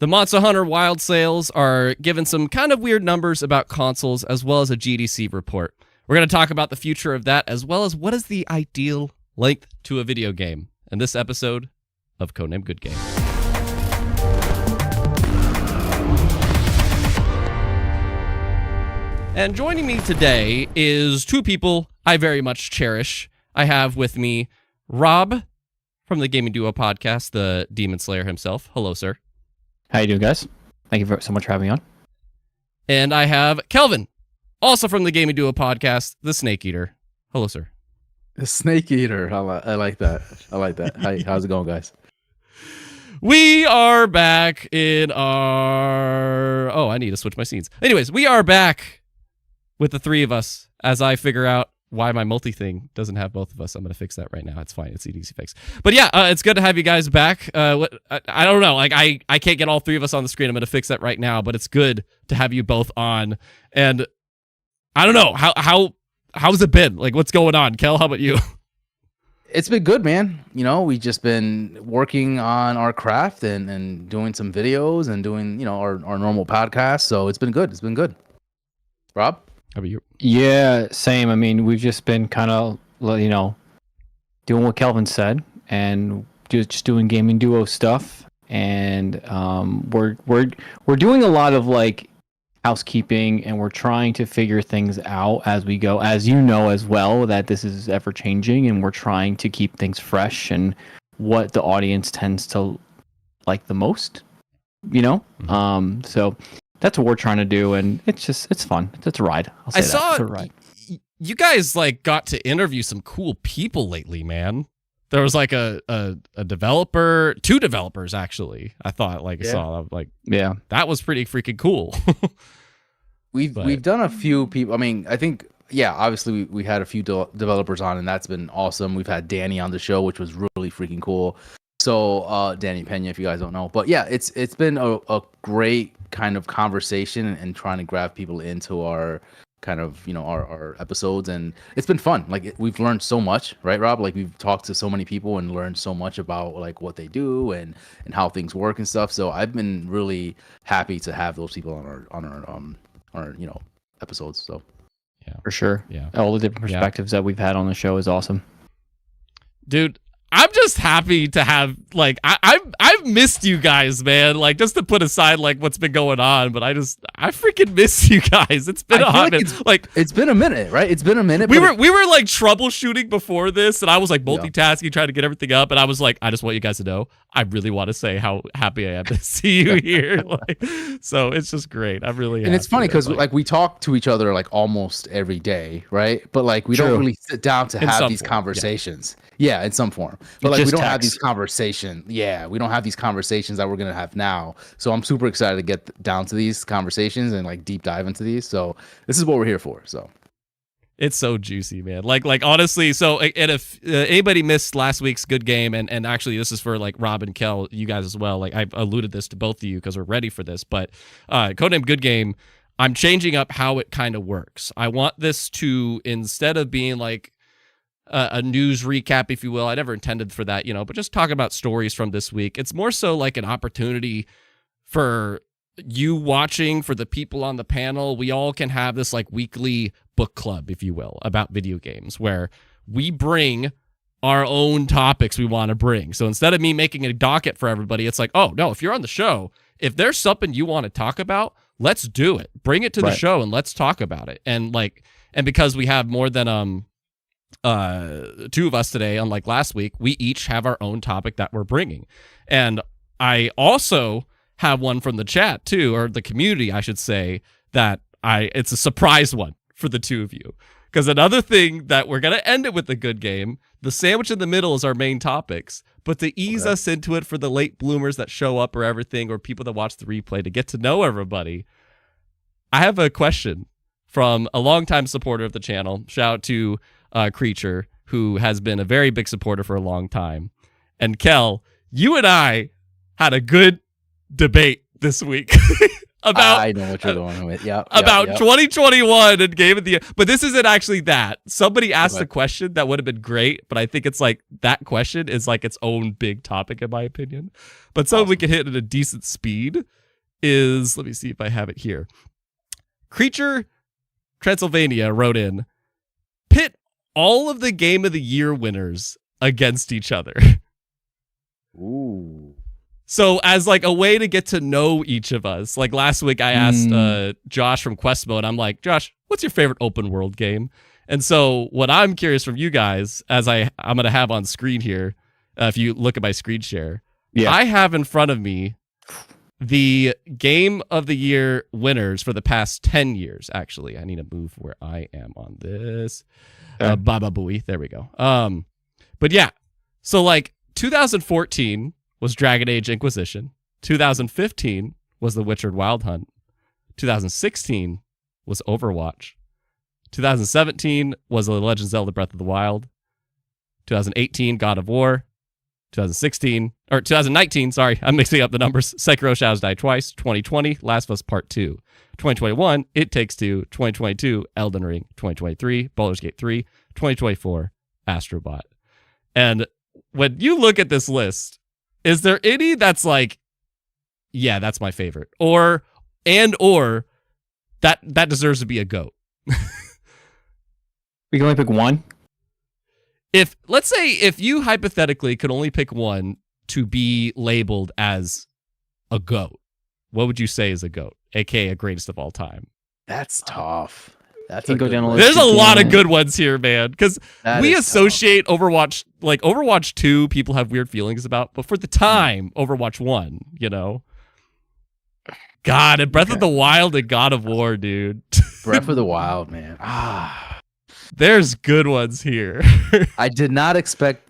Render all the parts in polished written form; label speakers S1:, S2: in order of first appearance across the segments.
S1: The Monster Hunter Wild sales are given some kind of weird numbers about consoles, as well as a GDC report. We're going to talk about the future of that, as well as what is the ideal length to a video game in this episode of Codename Good Game. And joining me today is two people I very much cherish. I have with me Rob from the Gaming Duo podcast, the Demon Slayer himself. Hello, sir.
S2: How you doing, guys? Thank you so much for having me on.
S1: And I have Kelvin, also from the Gaming Duo podcast, the Snake Eater. Hello, sir.
S3: The Snake Eater. I like that. How's it going, guys?
S1: We are back in our... Oh, I need to switch my scenes. Anyways, we are back with the three of us as I figure out why my multi-thing doesn't have both of us. I'm going to fix that right now. It's fine. It's an easy fix. But yeah, it's good to have you guys back. I don't know. Like, I can't get all three of us on the screen. I'm going to fix that right now. But it's good to have you both on. And I don't know. How's it been? Like, what's going on? Kel, how about you?
S3: It's been good, man. You know, we've just been working on our craft and doing some videos and doing, our normal podcast. So it's been good. It's been good. Rob?
S1: How about you?
S2: Yeah, same. I mean, we've just been kind of, doing what Kelvin said and just doing Gaming Duo stuff. And we're doing a lot of housekeeping, and we're trying to figure things out as we go. As you know as well, that this is ever changing, and we're trying to keep things fresh and what the audience tends to like the most. Mm-hmm. So that's what we're trying to do, and it's fun. It's a ride.
S1: I saw it's a ride. You guys got to interview some cool people lately, man. There was a developer, two developers actually. I thought that was pretty freaking cool.
S3: We've done a few people. I mean, I think obviously we had a few developers on, and that's been awesome. We've had Danny on the show, which was really freaking cool. So Danny Pena, if you guys don't know, but yeah, it's been a great kind of conversation and trying to grab people into our kind of our episodes, and it's been fun. We've learned so much, right, Rob? We've talked to so many people and learned so much about what they do and how things work and stuff. So I've been really happy to have those people on our episodes. So
S2: yeah, for sure. Yeah, all the different perspectives that we've had on the show is awesome,
S1: dude. I'm just happy to have I've missed you guys, man. Just to put aside what's been going on, but I freaking miss you guys. It's been a hot minute.
S3: It's been a minute, right? It's been a minute.
S1: We were troubleshooting before this, and I was multitasking, trying to get everything up, and I was I just want you guys to know, I really want to say how happy I am to see you here. So it's just great. I'm really happy.
S3: And it's funny because we talk to each other almost every day, right? But we don't really sit down to have these conversations. Yeah, in some form. But we don't have these conversations. Yeah, we don't have these conversations that we're going to have now. So I'm super excited to get down to these conversations and deep dive into these. So this is what we're here for. So
S1: it's so juicy, man. Honestly, so and if anybody missed last week's Good Game, and actually this is for Rob and Kel, you guys as well. I alluded this to both of you because we're ready for this, but Codename Good Game, I'm changing up how it kind of works. I want this to, instead of being a news recap, if you will. I never intended for that, but just talk about stories from this week. It's more so an opportunity for you watching, for the people on the panel. We all can have this weekly book club, if you will, about video games, where we bring our own topics we want to bring. So instead of me making a docket for everybody, it's oh no, if you're on the show, if there's something you want to talk about, let's do it. Bring it to the show and let's talk about it. And and because we have more than two of us today, unlike last week, we each have our own topic that we're bringing. And I also have one from the chat too, or the community, I should say, that it's a surprise one for the two of you. Because another thing that we're going to end it with a good game, the sandwich in the middle is our main topics, but to ease us into it for the late bloomers that show up or everything, or people that watch the replay to get to know everybody, I have a question from a longtime supporter of the channel. Shout out to Creature, who has been a very big supporter for a long time. And Kel, you and I had a good debate this week about
S3: I know what you're going with. Yeah.
S1: about
S3: Yep.
S1: 2021 and Game of the Year. But this isn't actually that. Somebody asked
S3: Okay.
S1: a question that would have been great, but I think it's like that question is like its own big topic in my opinion. But something we could hit at a decent speed is, let me see if I have it here. Creature Transylvania wrote in, pit all of the Game of the Year winners against each other.
S3: Ooh.
S1: So as like a way to get to know each of us, like last week I asked Josh from Quest Mode, I'm like, Josh, what's your favorite open world game? And so what I'm curious from you guys, as I'm going to have on screen here, if you look at my screen share, I have in front of me the Game of the Year winners for the past 10 years, actually. I need to move where I am on this. Baba Booey. There we go. But yeah, so like 2014 was Dragon Age Inquisition. 2015 was The Witcher Wild Hunt. 2016 was Overwatch. 2017 was The Legend of Zelda Breath of the Wild. 2018, God of War. 2019, sorry, I'm mixing up the numbers. Sekiro Shadows Die Twice. 2020, Last of Us Part 2. 2021, It Takes Two. 2022, Elden Ring. 2023, Baldur's Gate 3. 2024, Astro Bot. And when you look at this list, is there any that's like, yeah, that's my favorite, or that deserves to be a GOAT?
S2: We can only pick one.
S1: If let's say if you hypothetically could only pick one to be labeled as a GOAT, what would you say is a GOAT, aka greatest of all time?
S3: That's tough. That's
S2: Can
S3: a
S2: go
S3: good
S2: down a
S3: one.
S2: list.
S1: There's a lot of good ones here, man, because
S3: That
S1: we
S3: is
S1: associate Overwatch, like Overwatch 2, people have weird feelings about, but for the time, Overwatch 1, you know? God, and Breath of the Wild and God of War, dude.
S3: Breath of the Wild, man.
S1: There's good ones here.
S3: I did not expect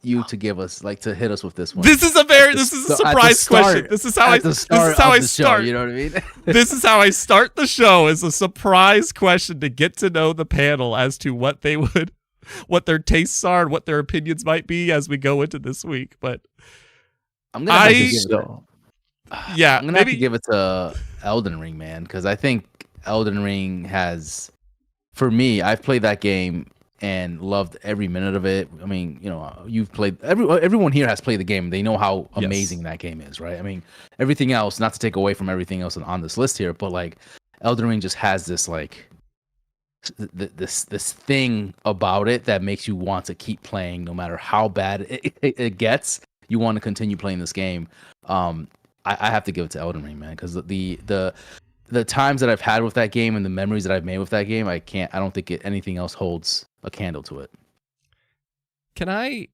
S3: you to give us to hit us with this one.
S1: This is a surprise question. This is how I start.
S3: You know what I mean?
S1: This is how I start the show, is a surprise question to get to know the panel as to what their tastes are and what their opinions might be as we go into this week. But
S3: I'm gonna have to give it,
S1: yeah,
S3: I'm gonna have to give it to Elden Ring, man, because I think Elden Ring has, for me, I've played that game and loved every minute of it. I mean, you know, you've played, everyone here has played the game. They know how amazing that game is, right? I mean, everything else, not to take away from everything else on this list here, but like Elden Ring just has this like this thing about it that makes you want to keep playing no matter how bad it gets. You want to continue playing this game. I have to give it to Elden Ring, man, because the times that I've had with that game and the memories that I've made with that game, I don't think anything else holds a candle to it.
S1: Can I,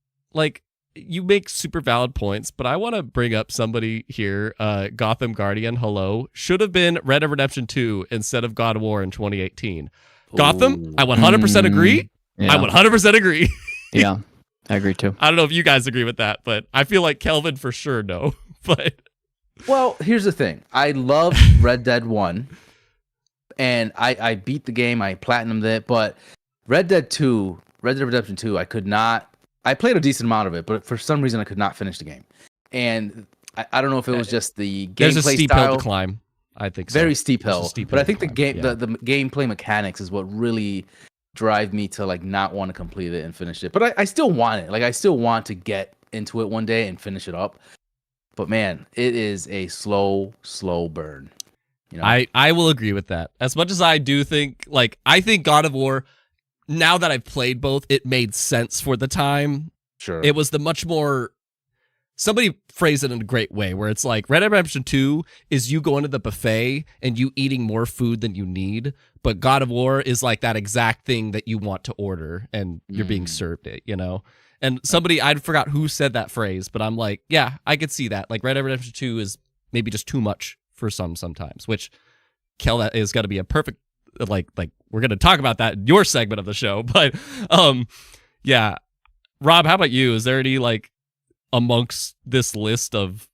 S1: you make super valid points, but I want to bring up somebody here, Gotham Guardian, hello, should have been Red Dead Redemption 2 instead of God of War in 2018. Gotham, I 100% agree.
S2: Yeah.
S1: I 100% agree.
S2: Yeah, I agree too.
S1: I don't know if you guys agree with that, but I feel like Kelvin for sure no. But
S3: well, here's the thing. I loved Red Dead 1, and I beat the game. I platinumed it, but Red Dead Redemption 2, I could not. I played a decent amount of it, but for some reason I could not finish the game. And I don't know if it was just the gameplay
S1: there's a steep
S3: style.
S1: hill to climb. I think so.
S3: Very steep hill. But I think the gameplay mechanics is what really drive me to not want to complete it and finish it. But I still want it. I still want to get into it one day and finish it up. But man, it is a slow burn. You know?
S1: I will agree with that. As much as I do think, I think God of War, now that I've played both, it made sense for the time.
S3: Sure.
S1: It was the much more, somebody phrased it in a great way, where it's like Red Dead Redemption 2 is you going to the buffet and you eating more food than you need, but God of War is like that exact thing that you want to order and you're being served it, you know? And somebody, I forgot who said that phrase, but I'm like, yeah, I could see that. Red Dead Redemption 2 is maybe just too much for sometimes, which, Kel, that is going to be a perfect, we're going to talk about that in your segment of the show. But, yeah. Rob, how about you? Is there any, amongst this list of,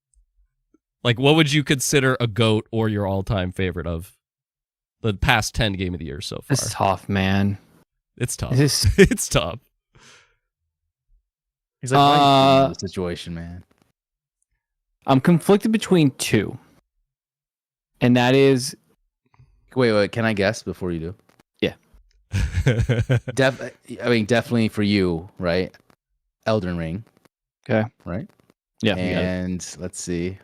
S1: what would you consider a GOAT or your all-time favorite of the past 10 Game of the Year so far?
S2: It's tough, man.
S1: It's tough. It's tough.
S3: He's why the situation, man.
S2: I'm conflicted between two. and that is
S3: Wait. Can I guess before you do?
S2: Yeah.
S3: Definitely for you, right? Elden Ring.
S2: Okay.
S3: Right.
S2: Yeah.
S3: And let's see.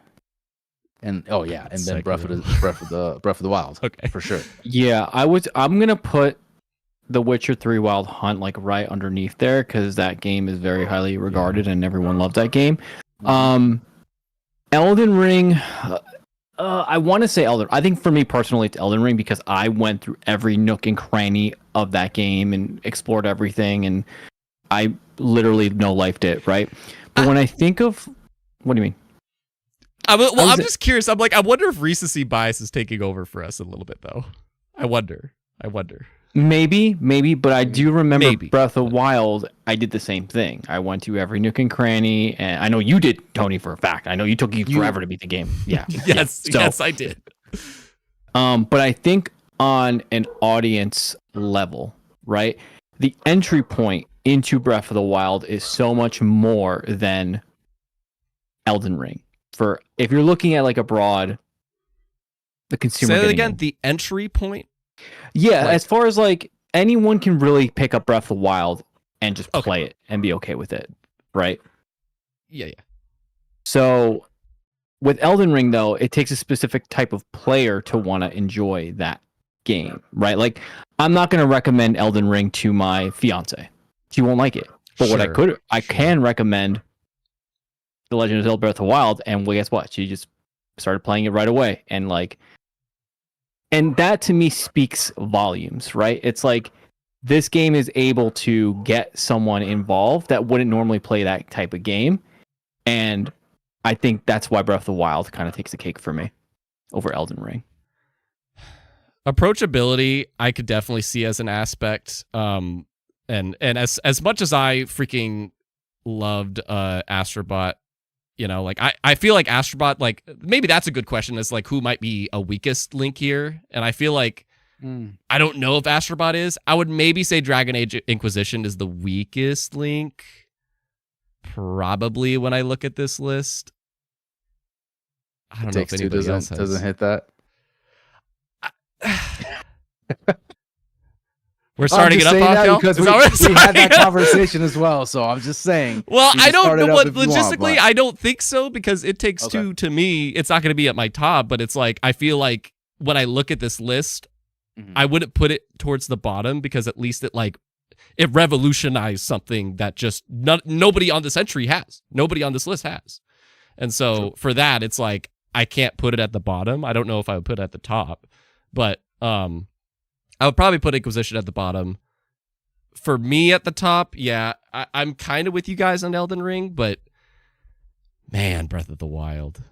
S3: And and then
S1: Sekiro.
S3: Breath of the Wild.
S1: Okay.
S3: For sure.
S2: Yeah, I'm gonna put The Witcher 3 Wild Hunt like right underneath there because that game is very highly regarded and everyone loved that game. Elden Ring, I want to say Elden. I think for me personally, it's Elden Ring because I went through every nook and cranny of that game and explored everything, and I literally no-lifed it, right? But when I think of, what do you mean?
S1: I'm just curious. I'm like, I wonder if recency bias is taking over for us a little bit, though. I wonder.
S2: Maybe, but I do remember
S1: Maybe.
S2: Breath of Wild. I did the same thing. I went to every nook and cranny, and I know you did, Tony, for a fact. I know you took forever to beat the game. Yeah.
S1: Yes, I did.
S2: But I think on an audience level, right? The entry point into Breath of the Wild is so much more than Elden Ring. For if you're looking at like the consumer.
S1: Say that again. The entry point.
S2: Yeah, as far as like anyone can really pick up Breath of the Wild and just play it and be okay with it, right?
S1: Yeah.
S2: So with Elden Ring though, it takes a specific type of player to want to enjoy that game, right? Like I'm not going to recommend Elden Ring to my fiance. She won't like it. But what I can recommend The Legend of Zelda Breath of the Wild, and well, guess what? She just started playing it right away, and that to me speaks volumes, right? It's like this game is able to get someone involved that wouldn't normally play that type of game, and I think that's why Breath of the Wild kind of takes the cake for me over Elden Ring.
S1: Approachability, I could definitely see as an aspect. And as much as I freaking loved Astrobot, you know, like I feel like Astrobot, like maybe that's a good question, is like who might be a weakest link here. And I feel like I don't know if Astrobot is. I would maybe say Dragon Age Inquisition is the weakest link. Probably when I look at this list. I don't know if anybody else
S3: doesn't hit that.
S1: We're starting it up off, y'all?
S3: Because we had that conversation as well, so I'm just saying.
S1: Well, I don't know what logistically. I don't think so because It Takes Two to me. It's not going to be at my top, but it's like I feel like when I look at this list, I wouldn't put it towards the bottom because at least it revolutionized something that just nobody on this entry has. Nobody on this list has, and so for that, it's like I can't put it at the bottom. I don't know if I would put it at the top, but I would probably put Inquisition at the bottom. For me at the top, yeah, I'm kind of with you guys on Elden Ring, but man, Breath of the Wild.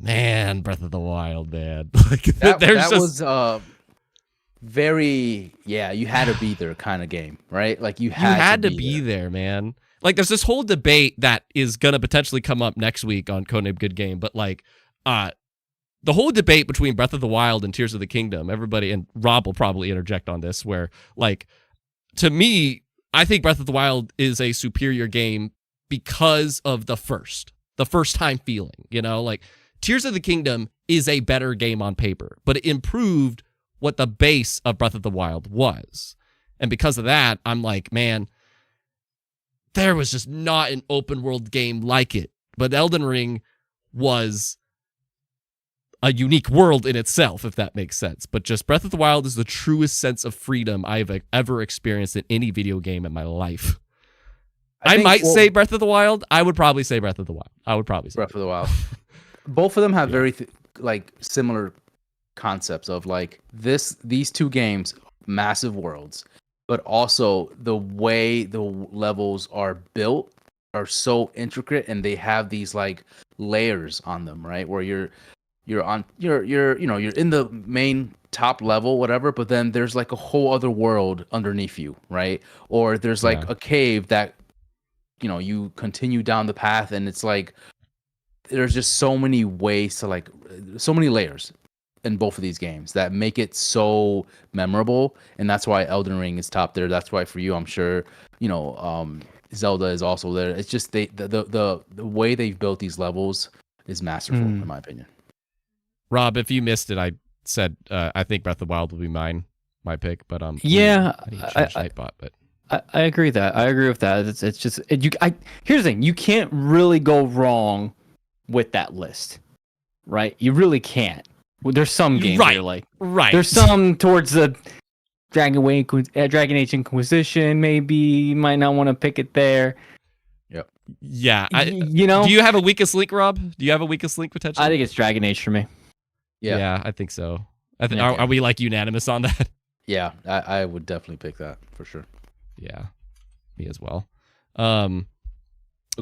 S1: Man. Like,
S3: that was very, you had to be there kind of game, right? Like you had
S1: to be there, man. Like there's this whole debate that is going to potentially come up next week on Codename Good Game, but like, the whole debate between Breath of the Wild and Tears of the Kingdom, everybody, and Rob will probably interject on this, where, like, to me, I think Breath of the Wild is a superior game because of the first time feeling, you know? Like, Tears of the Kingdom is a better game on paper, but it improved what the base of Breath of the Wild was. And because of that, I'm like, man, there was just not an open world game like it. But Elden Ring was a unique world in itself, if that makes sense. But just Breath of the Wild is the truest sense of freedom I've ever experienced in any video game in my life. I might say Breath of the Wild. I would probably say Breath of the Wild.
S3: Breath of the Wild. Both of them have very similar concepts of like these two games, massive worlds, but also the way the levels are built are so intricate, and they have these like layers on them, right? Where you're in the main top level, whatever, but then there's like a whole other world underneath you, right? Or there's like a cave that, you continue down the path, and it's like there's just so many ways to so many layers in both of these games that make it so memorable, and that's why Elden Ring is top there. That's why for you, I'm sure, Zelda is also there. It's just the way they've built these levels is masterful, in my opinion.
S1: Rob, if you missed it, I said I think Breath of the Wild will be my pick, but
S2: yeah,
S1: I need to change Nightbot, but
S2: I agree that. I agree with that. It's just here's the thing, you can't really go wrong with that list, right? You really can't. Well, there's some games that are like there's some towards the Dragon Age Inquisition. Maybe you might not want to pick it there.
S3: Yep.
S1: Yeah,
S2: you know.
S1: Do you have a weakest link, Rob? Do you have a weakest link potentially?
S2: I think it's Dragon Age for me.
S1: Yeah, I think so. Are we like unanimous on that?
S3: Yeah, I would definitely pick that for sure.
S1: Yeah, me as well.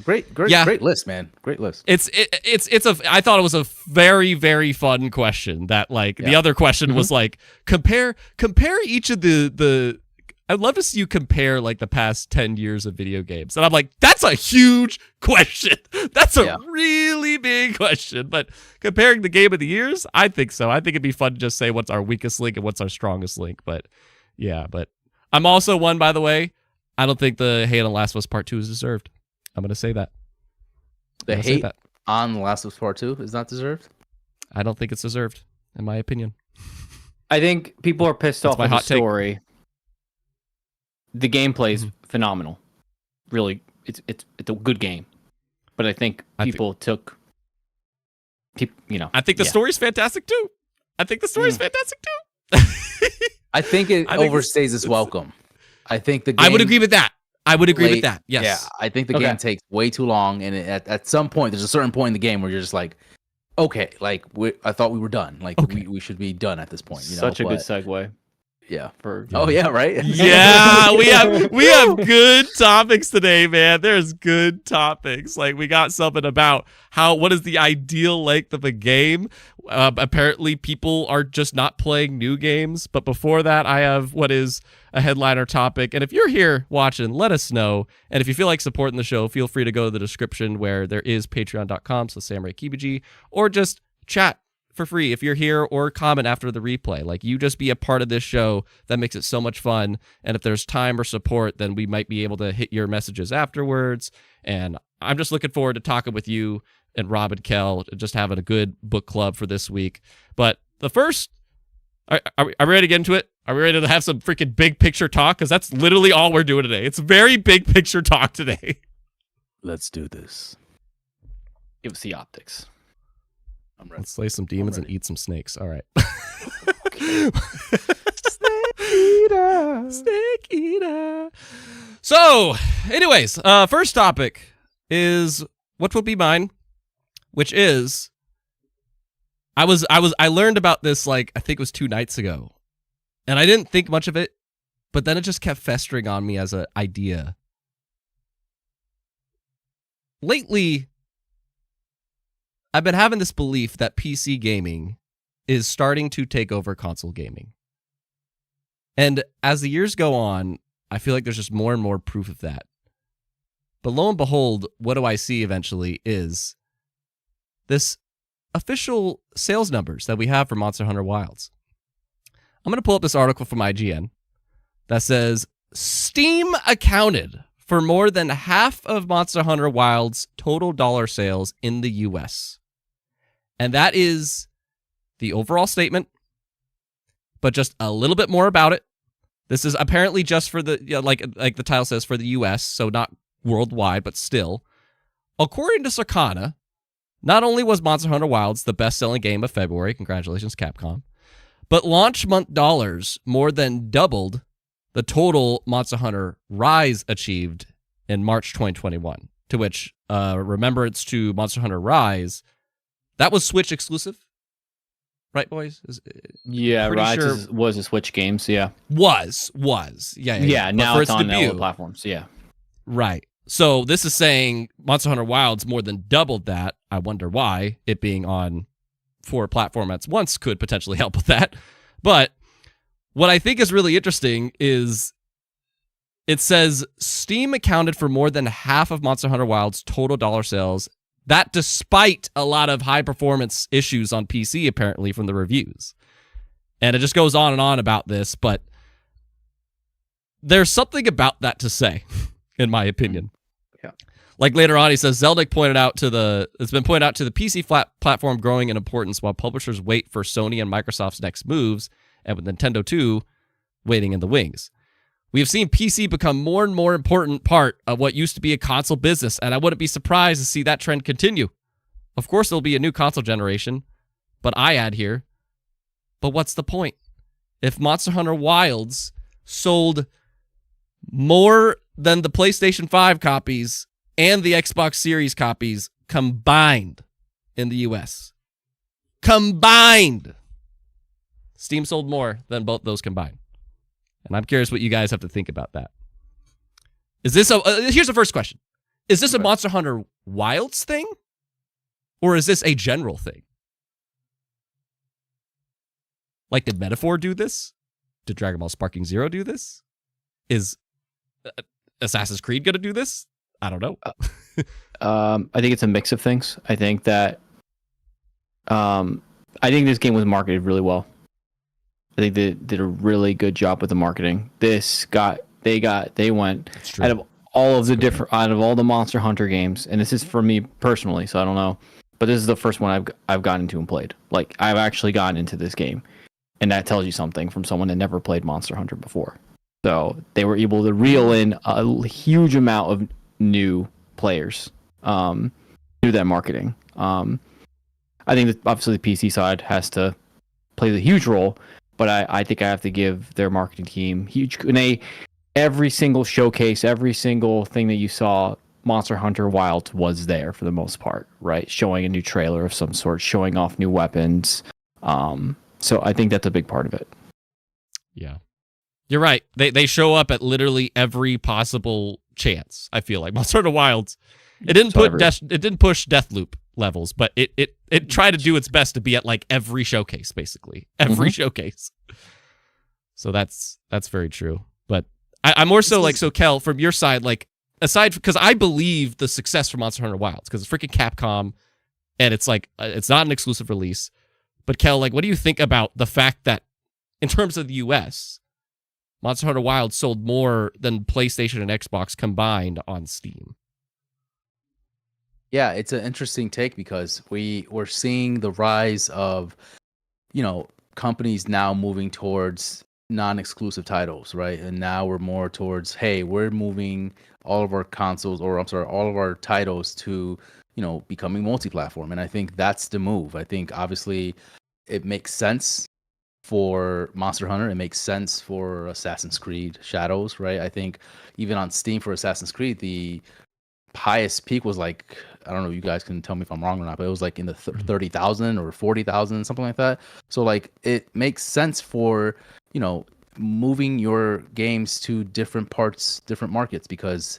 S3: Great list, man. Great list.
S1: I thought it was a very, very fun question. That the other question was like compare each of the. I'd love to see you compare the past 10 years of video games, and I'm like, that's a huge question. That's a really big question. But comparing the game of the years, I think so. I think it'd be fun to just say what's our weakest link and what's our strongest link. But yeah, but I'm also one, by the way. I don't think the hate on Last of Us Part 2 is deserved. I'm going to say that.
S3: The hate on The Last of Us Part 2 is not deserved?
S1: I don't think it's deserved, in my opinion.
S2: I think people are pissed off with the story. The gameplay is phenomenal. Really, it's a good game. But I think I think
S1: the story's fantastic too. I think
S3: it overstays its welcome. I think the game,
S1: I would agree with that. Yes.
S3: Yeah, I think the game takes way too long, and at some point, there's a certain point in the game where you're just like, okay, I thought we were done. We should be done at this point.
S2: Such a good segue.
S3: Yeah. Oh yeah, right.
S1: Yeah, we have good topics today, man. There's good topics. We got something about what is the ideal length of a game. Apparently, people are just not playing new games. But before that, I have what is a headliner topic. And if you're here watching, let us know. And if you feel like supporting the show, feel free to go to the description where there is patreon.com/SamuraiKibuji, or just chat for free if you're here, or comment after the replay. You just be a part of this show. That makes it so much fun. And if there's time or support, then we might be able to hit your messages afterwards. And I'm just looking forward to talking with you and Rob and Kel, just having a good book club for this week. But the first, are we ready to get into it? Are we ready to have some freaking big picture talk? Because that's literally all we're doing today. It's very big picture talk today.
S3: Let's do this.
S2: Give us the optics.
S3: I'm ready.
S1: Let's slay some demons and eat some snakes. All right. Snake eater. So, anyways, first topic is what will be mine, which is I learned about this I think it was 2 nights ago, and I didn't think much of it, but then it just kept festering on me as an idea. Lately, I've been having this belief that PC gaming is starting to take over console gaming. And as the years go on, I feel like there's just more and more proof of that. But lo and behold, what do I see eventually is this official sales numbers that we have for Monster Hunter Wilds. I'm going to pull up this article from IGN that says Steam accounted for more than half of Monster Hunter Wilds' total dollar sales in the US. And that is the overall statement, but just a little bit more about it. This is apparently just for the, like the title says, for the US, so not worldwide, but still. According to Circana, not only was Monster Hunter Wilds the best-selling game of February, congratulations Capcom, but launch month dollars more than doubled the total Monster Hunter Rise achieved in March 2021, to which, remembrance to Monster Hunter Rise, that was Switch exclusive, right, boys?
S2: Rise was a Switch game, so yeah.
S1: Was. Yeah.
S2: Now it's on all the platforms, yeah.
S1: Right. So this is saying Monster Hunter Wilds more than doubled that. I wonder why. It being on 4 platforms at once could potentially help with that. But what I think is really interesting is it says Steam accounted for more than half of Monster Hunter Wilds' total dollar sales. That despite a lot of high-performance issues on PC, apparently, from the reviews. And it just goes on and on about this, but there's something about that to say, in my opinion.
S3: Yeah.
S1: Like later on, he says, Zeldik it's been pointed out to the PC platform growing in importance while publishers wait for Sony and Microsoft's next moves, and with Nintendo 2 waiting in the wings. We have seen PC become more and more important part of what used to be a console business, and I wouldn't be surprised to see that trend continue. Of course, there'll be a new console generation, but I add here, but what's the point? If Monster Hunter Wilds sold more than the PlayStation 5 copies and the Xbox Series copies combined in the US. Combined! Steam sold more than both those combined. And I'm curious what you guys have to think about that. Is this here's the first question. Is this a Monster Hunter Wilds thing? Or is this a general thing? Like, did Metaphor do this? Did Dragon Ball Sparking Zero do this? Is Assassin's Creed going to do this? I don't know.
S2: I think it's a mix of things. I think that I think this game was marketed really well. I think they did a really good job with the marketing. They went out of all the Monster Hunter games, and this is for me personally, so I don't know, but this is the first one I've gotten into and played. Like, I've actually gotten into this game, and that tells you something from someone that never played Monster Hunter before. So they were able to reel in a huge amount of new players through that marketing. I think that obviously the PC side has to play the huge role, but I think I have to give their marketing team huge. And every single showcase, every single thing that you saw, Monster Hunter Wilds was there for the most part, right? Showing a new trailer of some sort, showing off new weapons. So I think that's a big part of it.
S1: Yeah. You're right. They show up at literally every possible chance. I feel like Monster Hunter Wilds. It didn't push Deathloop levels, but it tried to do its best to be at like every showcase, basically every showcase. So that's very true. But I'm more so like, so Kel, from your side, like aside, because I believe the success for Monster Hunter Wilds because it's freaking Capcom, and it's like it's not an exclusive release. But Kel, like, what do you think about the fact that in terms of the US, Monster Hunter Wilds sold more than PlayStation and Xbox combined on Steam?
S3: Yeah, it's an interesting take because we're seeing the rise of, companies now moving towards non-exclusive titles, right? And now we're more towards, hey, we're moving all of our all of our titles to, becoming multi-platform. And I think that's the move. I think obviously it makes sense for Monster Hunter. It makes sense for Assassin's Creed Shadows, right? I think even on Steam for Assassin's Creed, the highest peak was like, I don't know, you guys can tell me if I'm wrong or not, but it was like in the 30,000 or 40,000, something like that. So like it makes sense for, moving your games to different markets because,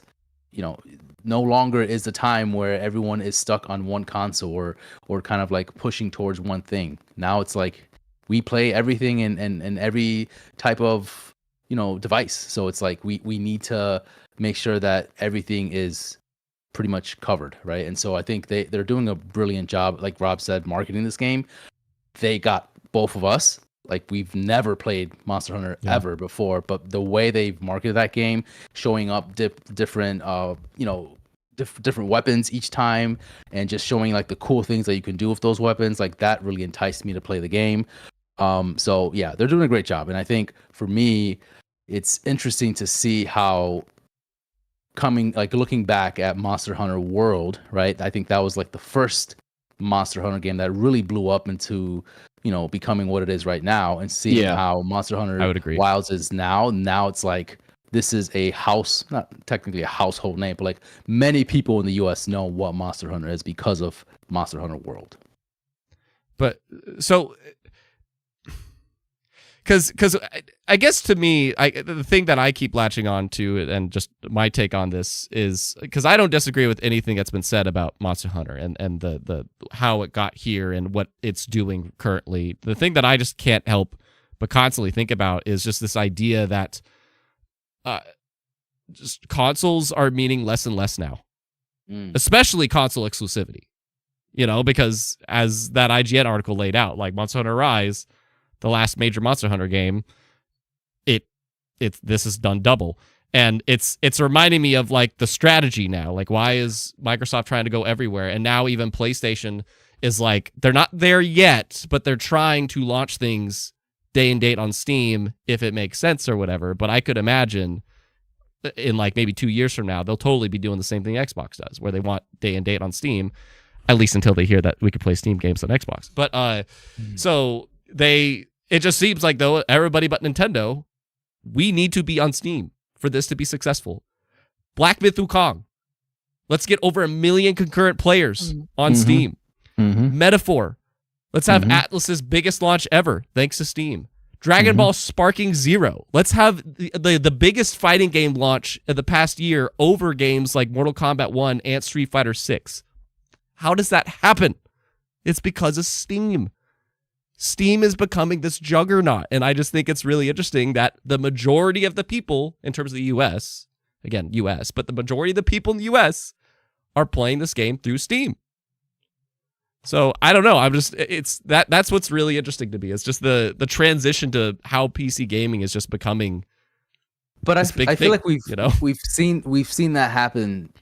S3: no longer is the time where everyone is stuck on one console or kind of like pushing towards one thing. Now it's like we play everything in every type of, device. So it's like we need to make sure that everything is pretty much covered, right? And so I think they're doing a brilliant job, like Rob said, marketing this game. They got both of us. Like, we've never played Monster Hunter ever before, but the way they've marketed that game, showing up different different weapons each time, and just showing like the cool things that you can do with those weapons, like that really enticed me to play the game. So yeah, they're doing a great job, and I think for me, it's interesting to see how looking back at Monster Hunter World, right? I think that was like the first Monster Hunter game that really blew up into, becoming what it is right now, and seeing how Monster Hunter Wilds is now. Now it's like, this is not technically a household name, but like many people in the US know what Monster Hunter is because of Monster Hunter World.
S1: But so, because I guess to me, the thing that I keep latching on to, and just my take on this is, because I don't disagree with anything that's been said about Monster Hunter and the how it got here and what it's doing currently. The thing that I just can't help but constantly think about is just this idea that just consoles are meaning less and less now, especially console exclusivity. Because as that IGN article laid out, like Monster Hunter Rise, the last major Monster Hunter game, this is done double. And it's reminding me of like the strategy now. Like, why is Microsoft trying to go everywhere? And now even PlayStation is like, they're not there yet, but they're trying to launch things day and date on Steam if it makes sense or whatever. But I could imagine in like maybe 2 years from now, they'll totally be doing the same thing Xbox does, where they want day and date on Steam, at least until they hear that we can play Steam games on Xbox. But so it just seems like though everybody but Nintendo, we need to be on Steam for this to be successful. Black Myth Wukong. Let's get over 1 million concurrent players on Steam. Metaphor. Let's have Atlas's biggest launch ever, thanks to Steam. Dragon Ball Sparking Zero. Let's have the biggest fighting game launch of the past year over games like Mortal Kombat 1 and Street Fighter 6. How does that happen? It's because of Steam. Steam is becoming this juggernaut, and I just think it's really interesting that the majority of the people, in terms of the US, again, US, but the majority of the people in the US are playing this game through Steam. So I don't know. That's what's really interesting to me. It's just the transition to how PC gaming is just becoming.
S3: But I feel like we've seen that happen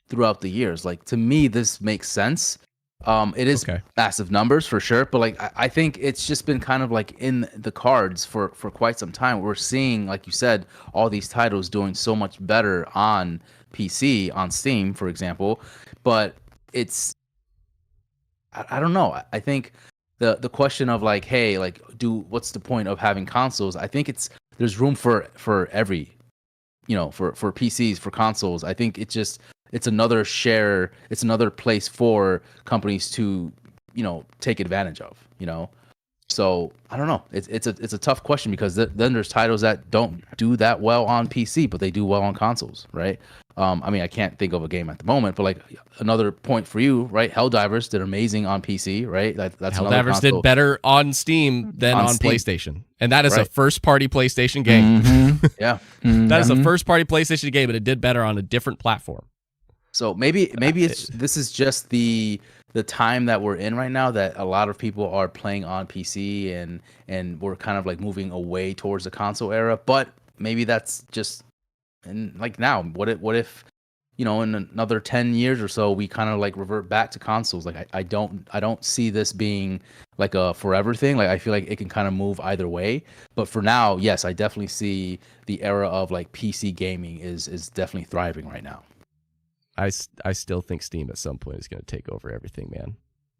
S3: throughout the years. Like, to me, this makes sense. It is massive numbers for sure, but like I think it's just been kind of like in the cards for quite some time. We're seeing, like you said, all these titles doing so much better on PC, on Steam, for example. But it's, I don't know. I think the question of like, hey, like, what's the point of having consoles? I think there's room for every, for PCs, for consoles. I think it's another share. It's another place for companies to, take advantage of, So I don't know. It's a tough question because then there's titles that don't do that well on PC, but they do well on consoles, right? I mean, I can't think of a game at the moment, but like another point for you, right? Helldivers did amazing on PC, right? That's
S1: Helldivers did better on Steam than on PlayStation, and that is a first-party PlayStation game.
S3: Yeah,
S1: that is a first-party PlayStation game, but it did better on a different platform.
S3: So maybe this is just the time that we're in right now, that a lot of people are playing on PC and we're kind of like moving away towards the console era. But maybe that's just, and like now, what if in another 10 years or so we kind of like revert back to consoles? Like I don't see this being like a forever thing. Like I feel like it can kind of move either way. But for now, yes, I definitely see the era of like PC gaming is definitely thriving right now.
S1: I still think Steam at some point is going to take over everything, man.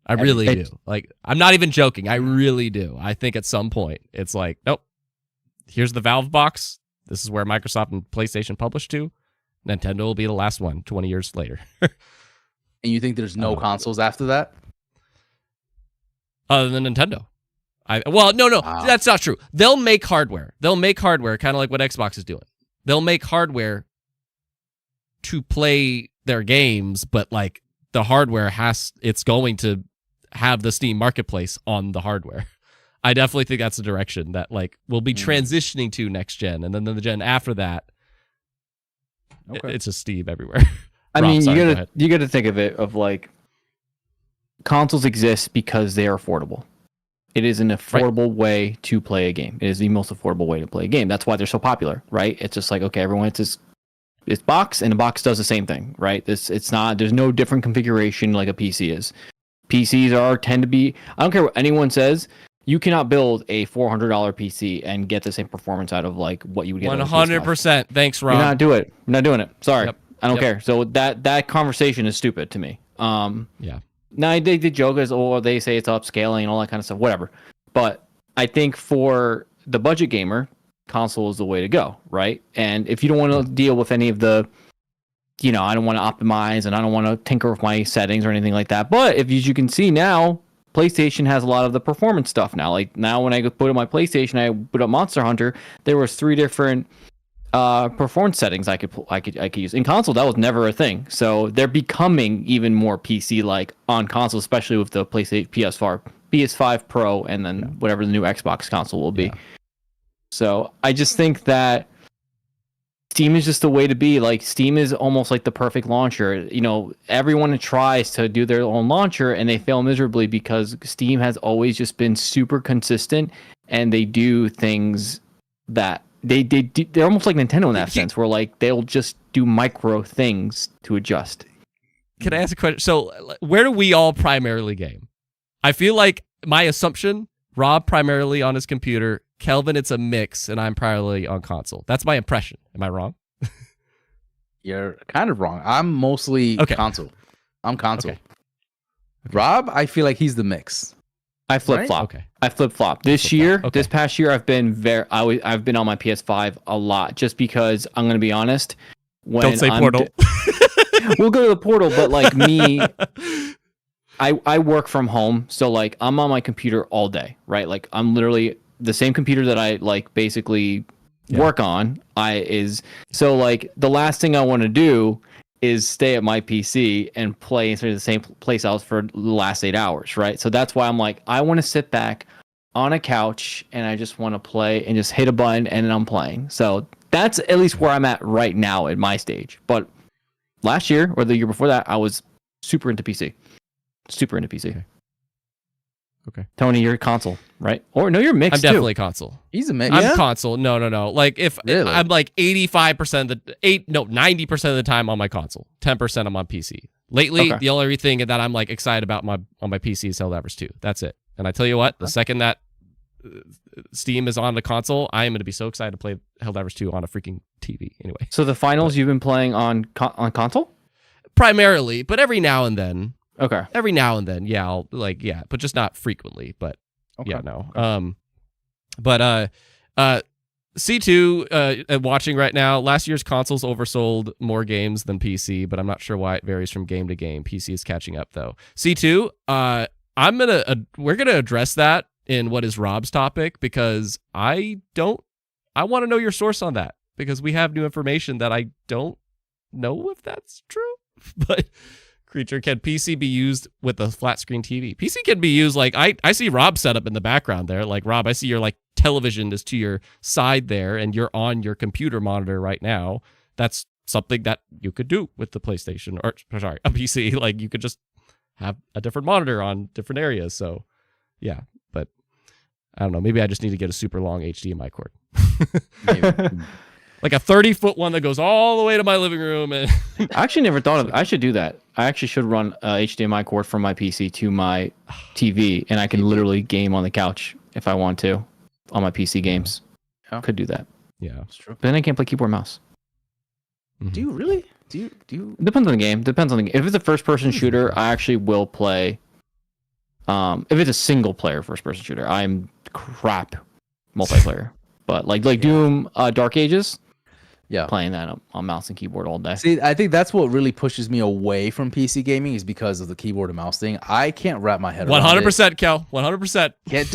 S1: I really do. Like, I'm not even joking. I really do. I think at some point it's like, nope, here's the Valve box. This is where Microsoft and PlayStation publish to. Nintendo will be the last one 20 years later.
S3: And you think there's no consoles after that?
S1: Other than Nintendo. No, that's not true. They'll make hardware. Kind of like what Xbox is doing. They'll make hardware to play their games, but like the hardware it's going to have the Steam marketplace on the hardware. I definitely think that's the direction that like we'll be transitioning to next gen, and then the gen after that, it's a Steam everywhere.
S2: I mean, you got to think of it of like consoles exist because they are affordable. It is an affordable way to play a game. It is the most affordable way to play a game. That's why they're so popular, right? It's just like, okay, everyone it's box, and the box does the same thing, right? It's not, there's no different configuration like a PC is. PCs tend to be, I don't care what anyone says, you cannot build a $400 PC and get the same performance out of like what you would get.
S1: 100%. Thanks, Rob.
S2: You're not doing it. Sorry. I don't care. So that conversation is stupid to me.
S1: Yeah.
S2: Now they joke as, they say it's upscaling and all that kind of stuff, whatever. But I think for the budget gamer, console is the way to go, right? And if you don't want to deal with any of the, I don't want to optimize and I don't want to tinker with my settings or anything like that. But as you can see now, PlayStation has a lot of the performance stuff now. Like now when I put up my PlayStation, I put up Monster Hunter, there was 3 different performance settings I could use. In console, that was never a thing. So they're becoming even more PC-like on console, especially with the PlayStation PS5 Pro and then whatever the new Xbox console will be. Yeah. So I just think that Steam is just the way to be. Like Steam is almost like the perfect launcher. Everyone tries to do their own launcher and they fail miserably because Steam has always just been super consistent and they do things that they're almost like Nintendo in that sense, where like they'll just do micro things to adjust.
S1: Can I ask a question? So where do we all primarily game? I feel like my assumption, Rob primarily on his computer, Kelvin it's a mix, and I'm primarily on console. That's my impression. Am I wrong?
S3: You're kind of wrong. I'm mostly console. I'm console.
S1: Okay.
S3: Rob, I feel like he's the mix.
S2: I flip flop.
S1: Okay.
S2: I flip flop. This past year, I've been I've been on my PS5 a lot, just because I'm gonna be honest. When
S1: Don't say Portal.
S2: We'll go to the Portal, but like me, I work from home, so like I'm on my computer all day, right? Like I'm literally the same computer that I like basically work on. So like the last thing I want to do is stay at my PC and play in the same place I was for the last 8 hours, right? So that's why I'm like, I want to sit back on a couch and I just want to play and just hit a button and then I'm playing. So that's at least where I'm at right now at my stage. But last year or the year before that, I was super into PC. Okay. Tony, you're console, right? Or no, you're mixed.
S1: I'm definitely console.
S3: He's a mix.
S1: I'm console. No. Like if
S3: Really?
S1: I'm like 90% of the time on my console. 10% I'm on PC. Lately, the only thing that I'm like excited about on my PC is Helldivers 2. That's it. And I tell you what, the second that Steam is on the console, I am going to be so excited to play Helldivers 2 on a freaking TV. Anyway.
S2: So the finals you've been playing on console?
S1: Primarily, but every now and then.
S2: Okay.
S1: Every now and then, but just not frequently. But C2 watching right now. Last year's consoles oversold more games than PC, but I'm not sure why it varies from game to game. PC is catching up though. C2, we're gonna address that in what is Rob's topic, because I want to know your source on that, because we have new information that I don't know if that's true, but. Creature, can PC be used with a flat screen TV? PC can be used like I see Rob set up in the background there. Like Rob, I see your like television is to your side there, and you're on your computer monitor right now. That's something that you could do with the PlayStation or sorry, a PC. Like you could just have a different monitor on different areas. So yeah, but I don't know. Maybe I just need to get a super long HDMI cord. Like a 30-foot one that goes all the way to my living room. And
S2: I actually never thought of. I should do that. I actually should run a HDMI cord from my PC to my TV, and I can literally game on the couch if I want to on my PC games.
S3: Yeah.
S2: Could do that.
S1: Yeah,
S3: that's true.
S2: But then I can't play keyboard mouse.
S3: Mm-hmm. Do you really? Do you?
S2: Depends on the game. If it's a first-person shooter, I actually will play. If it's a single-player first-person shooter, I'm crap multiplayer. But like Doom, Dark Ages. Yeah, playing that on mouse and keyboard all day.
S3: See, I think that's what really pushes me away from PC gaming, is because of the keyboard and mouse thing. I can't wrap my head around
S1: 100%, Kel. 100%.
S3: Can't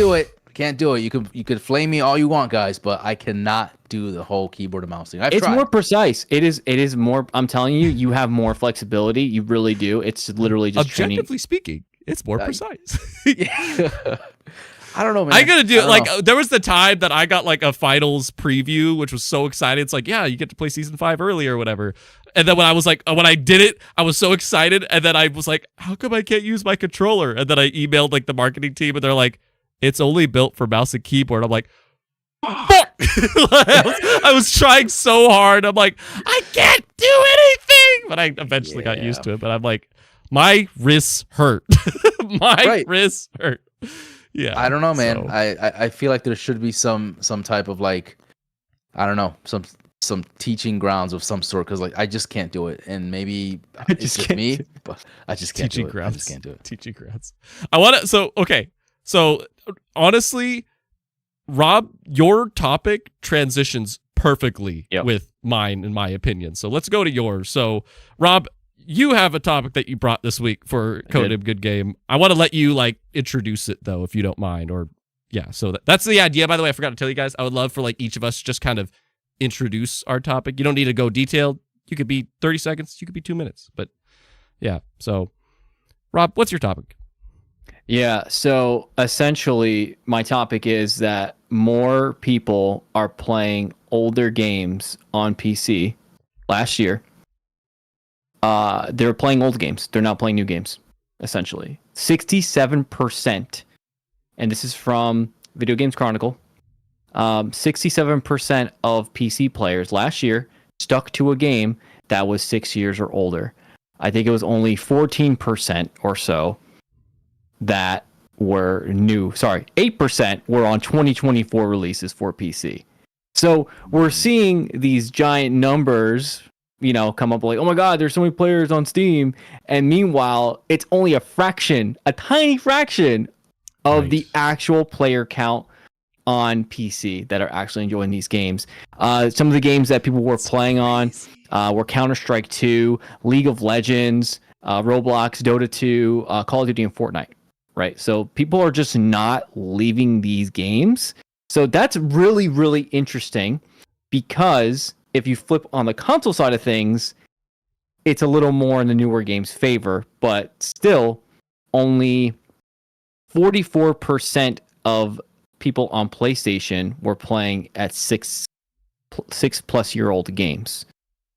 S3: do it. You could flame me all you want, guys, but I cannot do the whole keyboard and mouse thing.
S2: It's more precise. It is more. I'm telling you, you have more flexibility. You really do. It's literally just
S1: objectively speaking, it's more precise.
S3: I don't know, man.
S1: I gotta do it. Like, there was the time that I got like a finals preview, which was so excited. It's like, yeah, you get to play season 5 early or whatever. And then when I did it, I was so excited. And then I was like, how come I can't use my controller? And then I emailed like the marketing team, and they're like, it's only built for mouse and keyboard. I'm like, fuck. I was trying so hard. I'm like, I can't do anything. But I eventually got used to it. But I'm like, my wrists hurt. Wrists hurt. Yeah,
S3: I don't know, man. So. I feel like there should be some type of like, I don't know, some teaching grounds of some sort, because like I just can't do it, and maybe it's just me, but I just can't do it. I just can't do it.
S1: Teaching grounds. I want to. So honestly, Rob, your topic transitions perfectly with mine, in my opinion. So let's go to yours. So Rob, you have a topic that you brought this week for Codename Good Game. I want to let you like introduce it though, if you don't mind. Or yeah, so that's the idea. By the way, I forgot to tell you guys, I would love for like each of us just kind of introduce our topic. You don't need to go detailed. You could be 30 seconds. You could be 2 minutes. But yeah, so Rob, what's your topic?
S2: Yeah, so essentially my topic is that more people are playing older games on PC last year. They're playing old games. They're not playing new games, essentially. 67%, and this is from Video Games Chronicle. 67% of PC players last year stuck to a game that was 6 years or older. I think it was only 14% or so that were new. Sorry, 8% were on 2024 releases for PC. So we're seeing these giant numbers, come up like, oh my God, there's so many players on Steam. And meanwhile, it's only a tiny fraction of the actual player count on PC that are actually enjoying these games. Some of the games that people were playing on were Counter-Strike 2, League of Legends, Roblox, Dota 2, Call of Duty, and Fortnite, right? So people are just not leaving these games. So that's really, really interesting, because if you flip on the console side of things, it's a little more in the newer games' favor, but still only 44% of people on PlayStation were playing at 6+ year old games.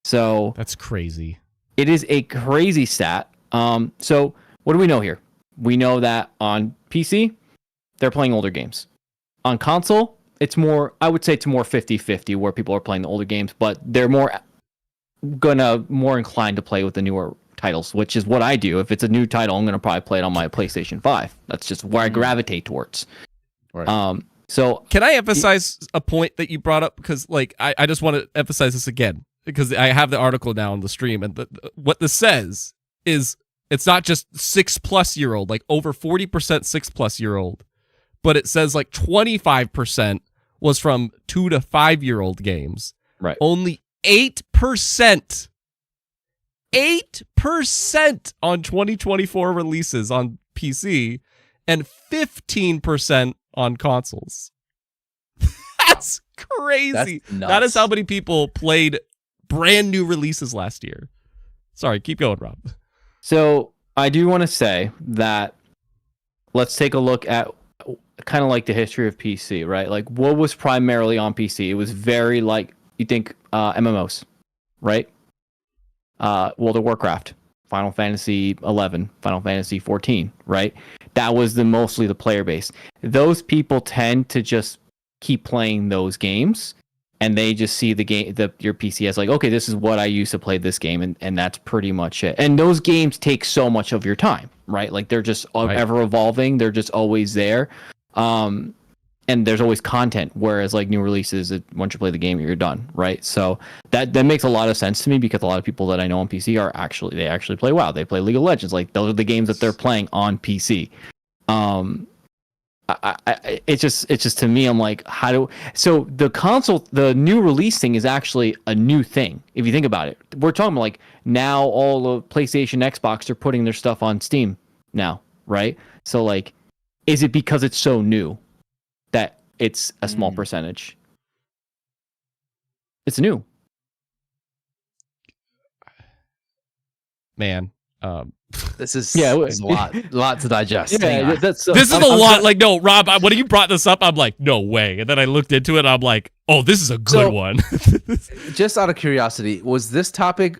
S2: So
S1: that's crazy.
S2: It is a crazy stat. So what do we know here? We know that on PC, they're playing older games. On console, it's more, I would say it's more 50-50 where people are playing the older games, but they're more inclined to play with the newer titles, which is what I do. If it's a new title, I'm going to probably play it on my PlayStation 5. That's just where I gravitate towards. Right. So
S1: can I emphasize a point that you brought up? Because I just want to emphasize this again, because I have the article now on the stream, and what this says is it's not just 6+ year old, like over 40% 6+ year old, but it says 25% was from 2 to 5 year old games.
S2: Right.
S1: Only 8% on 2024 releases on PC, and 15% on consoles. That's crazy. That is how many people played brand new releases last year. Sorry, keep going, Rob.
S2: So I do want to say that let's take a look at kind of like the history of PC, right? Like what was primarily on PC? It was very you think MMOs, right? World of Warcraft, Final Fantasy 11, Final Fantasy 14, right? That was mostly the player base. Those people tend to just keep playing those games, and they just see your PC as okay, this is what I used to play this game, and that's pretty much it. And those games take so much of your time, right? Like they're just ever evolving. They're just always there. And there's always content, whereas new releases, once you play the game, you're done, right? So that makes a lot of sense to me, because a lot of people that I know on PC they actually play WoW. They play League of Legends. Those are the games that they're playing on PC. It's just to me, I'm like, so the new release thing is actually a new thing. If you think about it, we're talking about now all of PlayStation, Xbox are putting their stuff on Steam now, right? So is it because it's so new that it's a small percentage? It's new.
S1: Man,
S3: this is a lot to digest.
S2: Yeah,
S1: this is a lot. No, Rob, when you brought this up, I'm like, no way. And then I looked into it, and I'm like, oh, this is a good one.
S3: Just out of curiosity, was this topic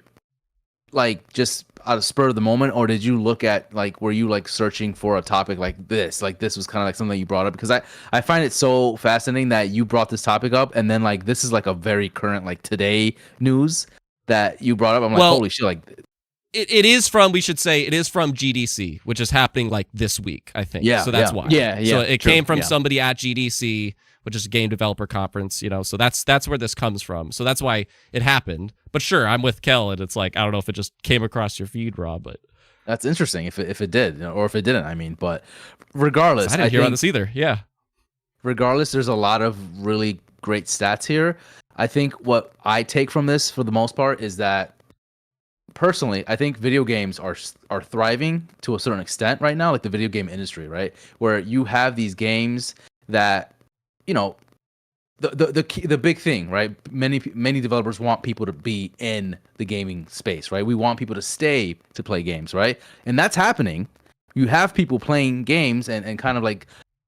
S3: just out of spur of the moment, or did you look at were you searching for a topic like this? This was kind of something you brought up, because I find it so fascinating that you brought this topic up, and then this is a very current today news that you brought up. I'm holy shit!
S1: It is from GDC, which is happening this week, I think.
S3: Yeah.
S1: So that's why.
S2: Yeah.
S1: So it came from somebody at GDC, which is a game developer conference, So that's where this comes from. So that's why it happened. But sure, I'm with Kel, and it's I don't know if it just came across your feed, Rob, but
S3: that's interesting if it did, or if it didn't. I mean, but regardless,
S1: I didn't hear about this either. Yeah.
S3: Regardless, there's a lot of really great stats here. I think what I take from this, for the most part, is that personally, I think video games are thriving to a certain extent right now, the video game industry, right? Where you have these games that, the big thing, right? Many developers want people to be in the gaming space, right? We want people to stay to play games, right? And that's happening. You have people playing games, and kind of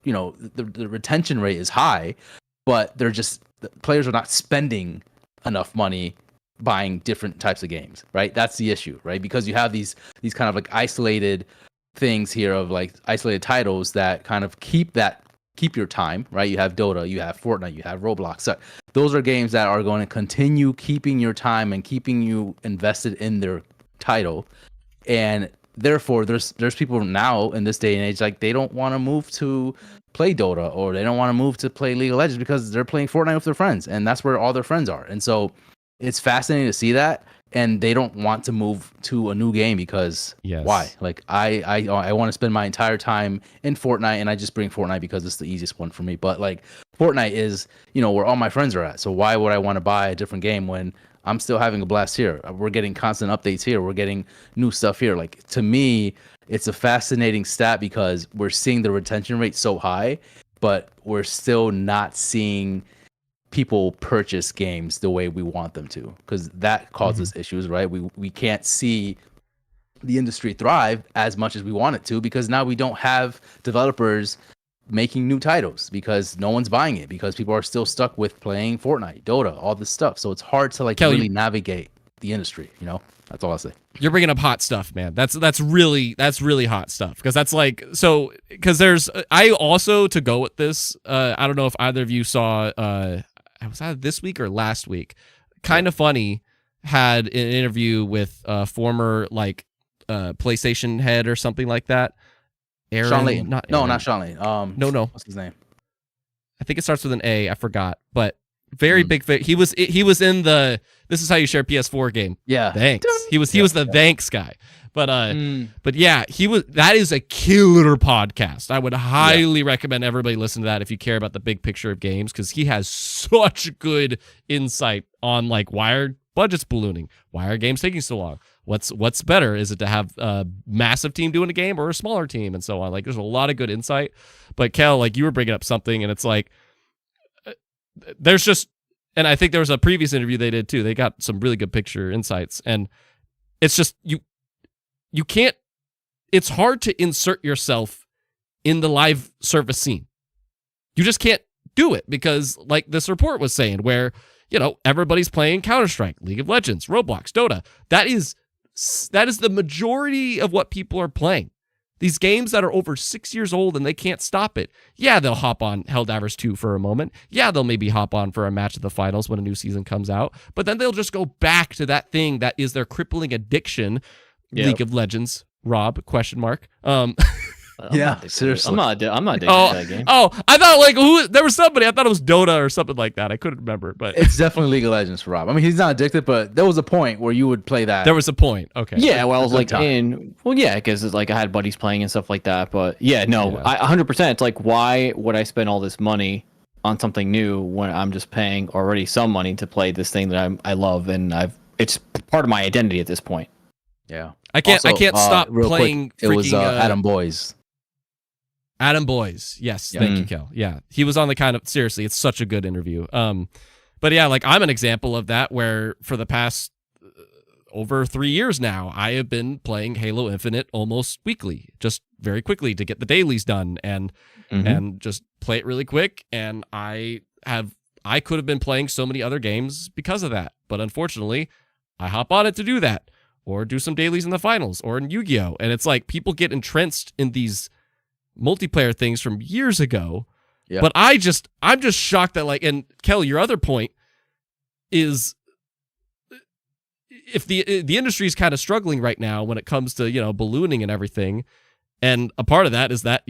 S3: the retention rate is high, but the players are not spending enough money buying different types of games, right? That's the issue, right? Because you have these kind of isolated things here of isolated titles that kind of keep that keep your time, right? You have Dota, you have Fortnite, you have Roblox. So those are games that are going to continue keeping your time and keeping you invested in their title. And therefore, there's people now in this day and age, like they don't want to move to play Dota, or they don't want to move to play League of Legends because they're playing Fortnite with their friends, and that's where all their friends are. And so it's fascinating to see that. And they don't want to move to a new game because why? Like I want to spend my entire time in Fortnite, and I just bring Fortnite because it's the easiest one for me. But like Fortnite is, where all my friends are at. So why would I want to buy a different game when I'm still having a blast here? We're getting constant updates here. We're getting new stuff here. Like to me, it's a fascinating stat because we're seeing the retention rate so high, but we're still not seeing people purchase games the way we want them to, because that causes issues, right? We can't see the industry thrive as much as we want it to, because now we don't have developers making new titles because no one's buying it, because people are still stuck with playing Fortnite, Dota, all this stuff. So it's hard to like really navigate the industry, That's all I say.
S1: You're bringing up hot stuff, man. That's really hot stuff, because that's like, so because there's I also, to go with this, I don't know if either of you saw was that this week or last week? Kind of Funny had an interview with former like PlayStation head or something like that. Aaron,
S3: Sean Layton.
S1: not
S3: Sean Layton.
S1: No.
S3: What's his name?
S1: I think it starts with an A. I forgot, but very big. He was in the This Is How You Share PS4 game.
S3: Yeah,
S1: thanks. He was the thanks guy. But yeah, that is a killer podcast. I would highly recommend everybody listen to that if you care about the big picture of games, because he has such good insight on like why are budgets ballooning, why are games taking so long, what's better, is it to have a massive team doing a game or a smaller team, and so on. Like there's a lot of good insight. But Kel, like you were bringing up something, and it's like there's just, and I think there was a previous interview they did too. They got some really good picture insights, and it's just you can't, it's hard to insert yourself in the live service scene. You just can't do it, because like this report was saying, where, everybody's playing Counter-Strike, League of Legends, Roblox, Dota. That is the majority of what people are playing. These games that are over 6 years old and they can't stop it. Yeah, they'll hop on Helldivers 2 for a moment. Yeah, they'll maybe hop on for a match of the finals when a new season comes out. But then they'll just go back to that thing that is their crippling addiction. Yep. League of Legends, Rob, question mark.
S3: Yeah, seriously.
S2: I'm not addicted to that game.
S1: Oh, I thought like there was somebody, I thought it was Dota or something like that. I couldn't remember, but
S3: it's definitely League of Legends for Rob. I mean, he's not addicted, but there was a point where you would play that.
S1: There was a point. Okay.
S2: Yeah, well, I was like because it's like I had buddies playing and stuff like that. But I 100%. It's like, why would I spend all this money on something new when I'm just paying already some money to play this thing that I love, and it's part of my identity at this point.
S3: Yeah.
S1: I can't stop playing.
S3: Quick, it was Adam Boyes.
S1: Adam Boyes. Yes. Thank you, Kel. Yeah. He was on the seriously, it's such a good interview. But yeah, like I'm an example of that, where for the past over 3 years now, I have been playing Halo Infinite almost weekly, just very quickly to get the dailies done and just play it really quick. And I could have been playing so many other games because of that. But unfortunately, I hop on it to do that, or do some dailies in the finals, or in Yu-Gi-Oh! And it's like people get entrenched in these multiplayer things from years ago. Yeah. But I'm just shocked that, like, and Kelly, your other point is, if the industry is kind of struggling right now when it comes to, ballooning and everything, and a part of that is that,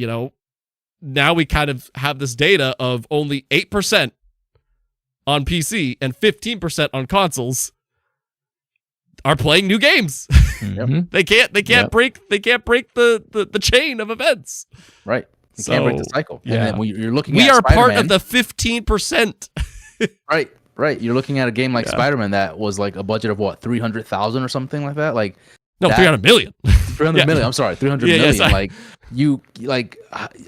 S1: now we kind of have this data of only 8% on PC and 15% on consoles are playing new games. Mm-hmm. They can't break the chain of events.
S3: Right. You can't break the cycle.
S1: Yeah.
S3: And then when you're looking
S1: we
S3: at
S1: are
S3: Spider-Man,
S1: part of the 15%.
S3: Right. You're looking at a game like Spider-Man that was like a budget of what, 300,000 or something like that? Like,
S1: no, 300 million.
S3: 300 million. I'm sorry, 300 million. Like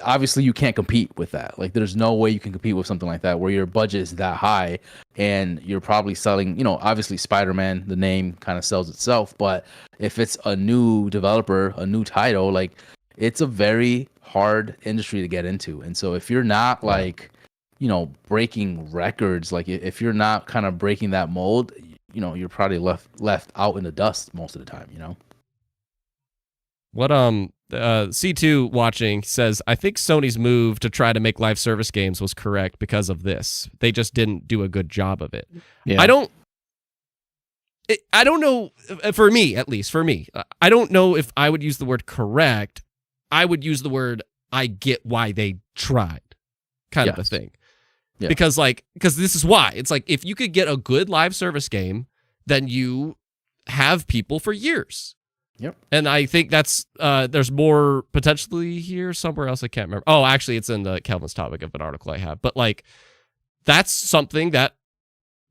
S3: obviously you can't compete with that. Like there's no way you can compete with something like that where your budget is that high, and you're probably selling, obviously Spider-Man, the name kind of sells itself, but if it's a new developer, a new title, like it's a very hard industry to get into. And so if you're not like, breaking records, like if you're not kind of breaking that mold, you're probably left out in the dust most of the time,
S1: What C2 watching says, I think Sony's move to try to make live service games was correct because of this. They just didn't do a good job of it.
S2: Yeah.
S1: I don't know, for me, at least, I don't know if I would use the word correct. I would use the word, I get why they tried, kind of a thing. Yeah. Because this is why. It's like, if you could get a good live service game, then you have people for years.
S3: Yep.
S1: And I think that's, there's more potentially here, somewhere else, I can't remember. Oh, actually, it's in the Kelvin's topic of an article I have. But like, that's something that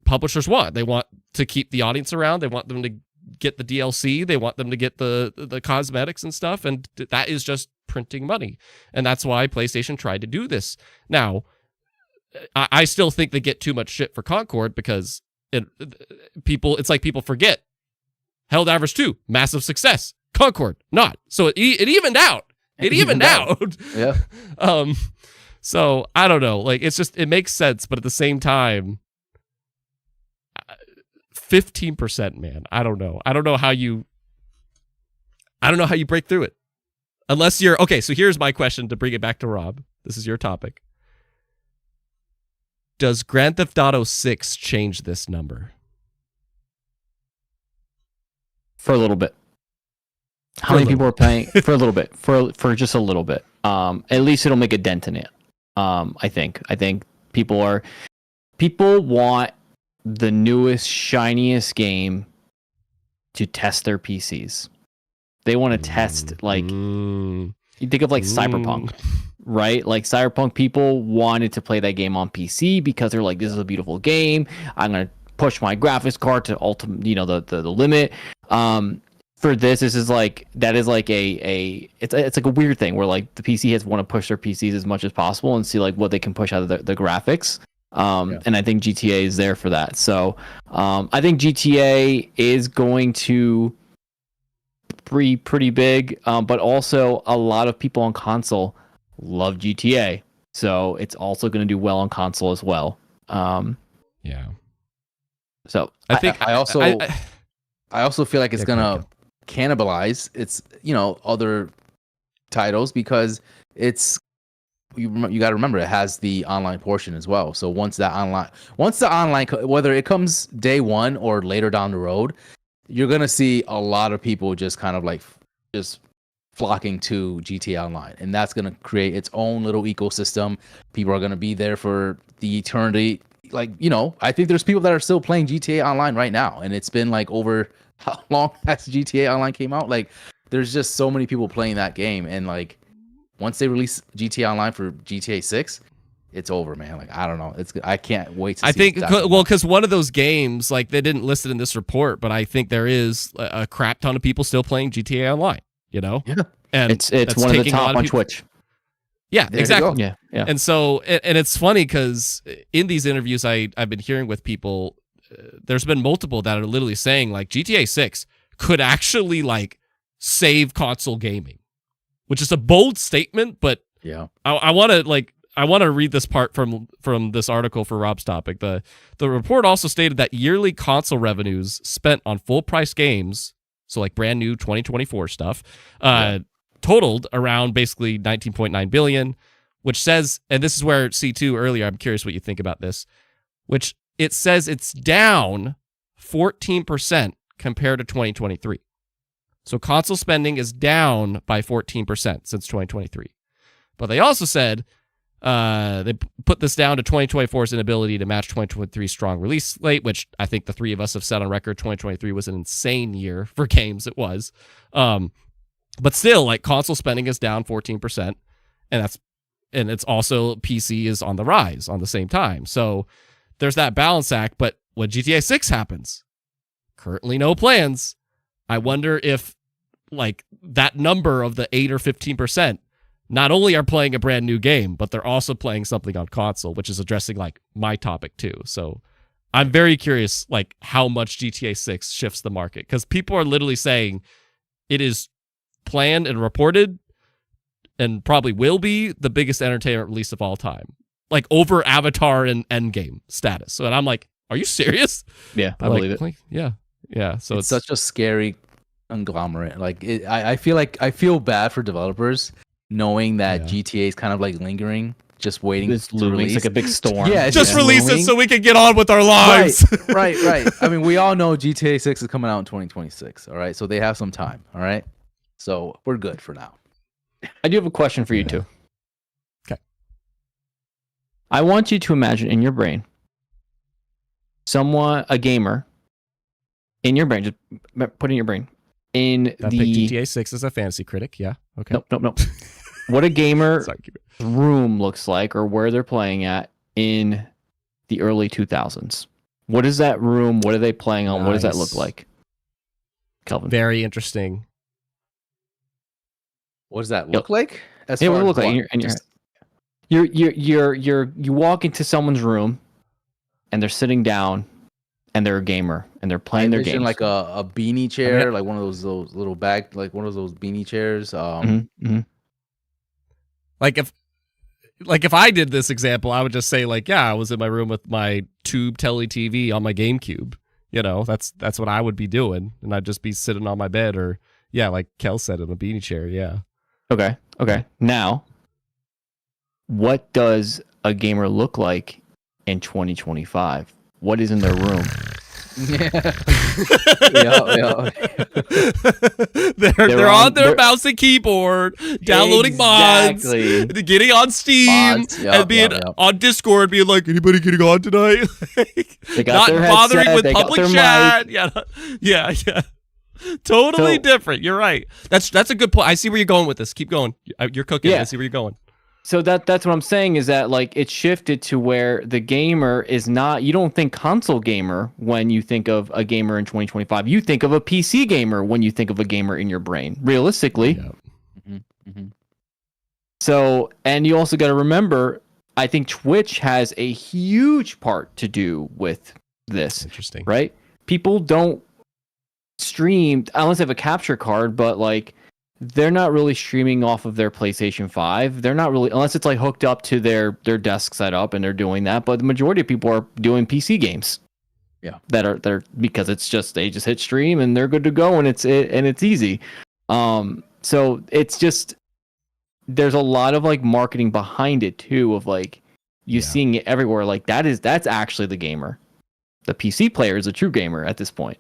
S1: publishers want. They want to keep the audience around. They want them to get the DLC. They want them to get the cosmetics and stuff. And that is just printing money. And that's why PlayStation tried to do this. Now, I still think they get too much shit for Concord because it's like people forget. Helldivers 2, massive success. Concord, not. So it evened out. It evened out.
S3: Yeah.
S1: So I don't know. Like, it's just, it makes sense, but at the same time, 15%, man. I don't know. I don't know how you break through it. Unless you're okay. So here's my question to bring it back to Rob. This is your topic. Does Grand Theft Auto 6 change this number?
S2: For a little bit. How many people are paying for a little bit? For just a little bit. At least it'll make a dent in it. I think people want the newest, shiniest game to test their PCs. They want to test, like, you think of like Cyberpunk, right? Like Cyberpunk, people wanted to play that game on PC because they're like, this is a beautiful game. I'm going to push my graphics card to ultimate, the limit. For this is like, that is like it's like a weird thing where like the PC heads want to push their PCs as much as possible and see like what they can push out of the graphics. And I think GTA is there for that. So I think GTA is going to be pretty big, but also a lot of people on console love GTA. So it's also going to do well on console as well.
S1: Yeah.
S2: So
S3: I think I also feel like it's gonna cannibalize its other titles because it's you got to remember it has the online portion as well. So once the online whether it comes day one or later down the road, you're gonna see a lot of people just kind of like just flocking to GTA Online, and that's gonna create its own little ecosystem. People are gonna be there for the eternity. Like, I think there's people that are still playing GTA Online right now, and it's been like over how long has GTA Online came out? Like, there's just so many people playing that game, and like once they release GTA Online for GTA 6, it's over, man. Like, I don't know. I can't wait to see.
S1: I think, because one of those games, like, they didn't list it in this report, but I think there is a crap ton of people still playing GTA Online,
S3: Yeah.
S1: And
S2: it's one of the top on Twitch.
S1: Yeah,
S3: there
S1: exactly.
S2: Yeah.
S1: And so, and it's funny because in these interviews I've been hearing with people, there's been multiple that are literally saying like GTA 6 could actually like save console gaming, which is a bold statement, but
S3: yeah,
S1: I want to read this part from this article for Rob's topic. The report also stated that yearly console revenues spent on full price games, so like brand new 2024 stuff, totaled around basically 19.9 billion, which says, and this is where C2 earlier, I'm curious what you think about this, which it says it's down 14% compared to 2023. So console spending is down by 14% since 2023. But they also said they put this down to 2024's inability to match 2023's strong release slate, which I think the three of us have said on record, 2023 was an insane year for games. It was. But still, like, console spending is down 14%, and it's also PC is on the rise on the same time. So there's that balance act. But when GTA 6 happens, currently no plans. I wonder if like that number of the 8 or 15% not only are playing a brand new game, but they're also playing something on console, which is addressing like my topic too. So I'm very curious, like, how much GTA 6 shifts the market, because people are literally saying it is planned and reported and probably will be the biggest entertainment release of all time, like over Avatar and Endgame status. So, and I'm like, are you serious?
S2: Yeah, I believe it.
S1: Like, yeah. So
S3: it's such a scary conglomerate. Like I feel bad for developers knowing that GTA is kind of like lingering, just waiting
S2: It's
S3: to
S2: looming.
S3: release.
S2: It's like a big storm.
S3: Yeah, it's
S1: Just release
S3: looming.
S1: it so we can get on with our lives.
S3: Right. I mean, we all know GTA 6 is coming out in 2026. All right, so they have some time. All right, so we're good for now.
S2: I do have a question for you too.
S1: Okay.
S2: I want you to imagine in your brain, a gamer, in your brain, just put in your brain, in
S1: I picked GTA 6 as a fantasy critic. Yeah. Okay.
S2: Nope. What a gamer
S1: Sorry.
S2: room looks like, or where they're playing at in the early 2000s. What is that room? What are they playing on? What does that look like? Kelvin.
S1: Very interesting.
S3: What does that look like?
S2: What does it look like? You walk into someone's room, and they're sitting down, and they're a gamer, and they're playing their games.
S3: Like a beanie chair, like one of those little bag, like one of those beanie chairs.
S1: Like if I did this example, I would just say like, yeah, I was in my room with my tube telly TV on my GameCube. You know, that's what I would be doing, and I'd just be sitting on my bed, or like Kel said, in a beanie chair. Yeah.
S2: Okay. Now, what does a gamer look like in 2025? What is in their room?
S3: Yeah.
S1: They're on their mouse and keyboard, downloading mods, getting on Steam, and being on Discord, being like, anybody getting on tonight?
S2: They got
S1: not bothering with public chat. Yeah. Totally different. You're right. That's a good point. I see where you're going with this. Keep going. You're cooking. I see where you're going.
S2: So that's what I'm saying, is that like it's shifted to where the gamer is not, you don't think console gamer when you think of a gamer in 2025. You think of a PC gamer when you think of a gamer in your brain, realistically.
S3: Yeah.
S2: So, and you also got to remember, I think Twitch has a huge part to do with this.
S1: Interesting.
S2: Right? People don't stream unless they have a capture card, but like they're not really streaming off of their PlayStation 5. They're not really, unless it's like hooked up to their desk setup and they're doing that. But the majority of people are doing PC games.
S3: Yeah.
S2: They're because it's just, they just hit stream and they're good to go, and it's easy. So it's just, there's a lot of like marketing behind it too, of like you seeing it everywhere. Like that's actually the gamer. The PC player is a true gamer at this point.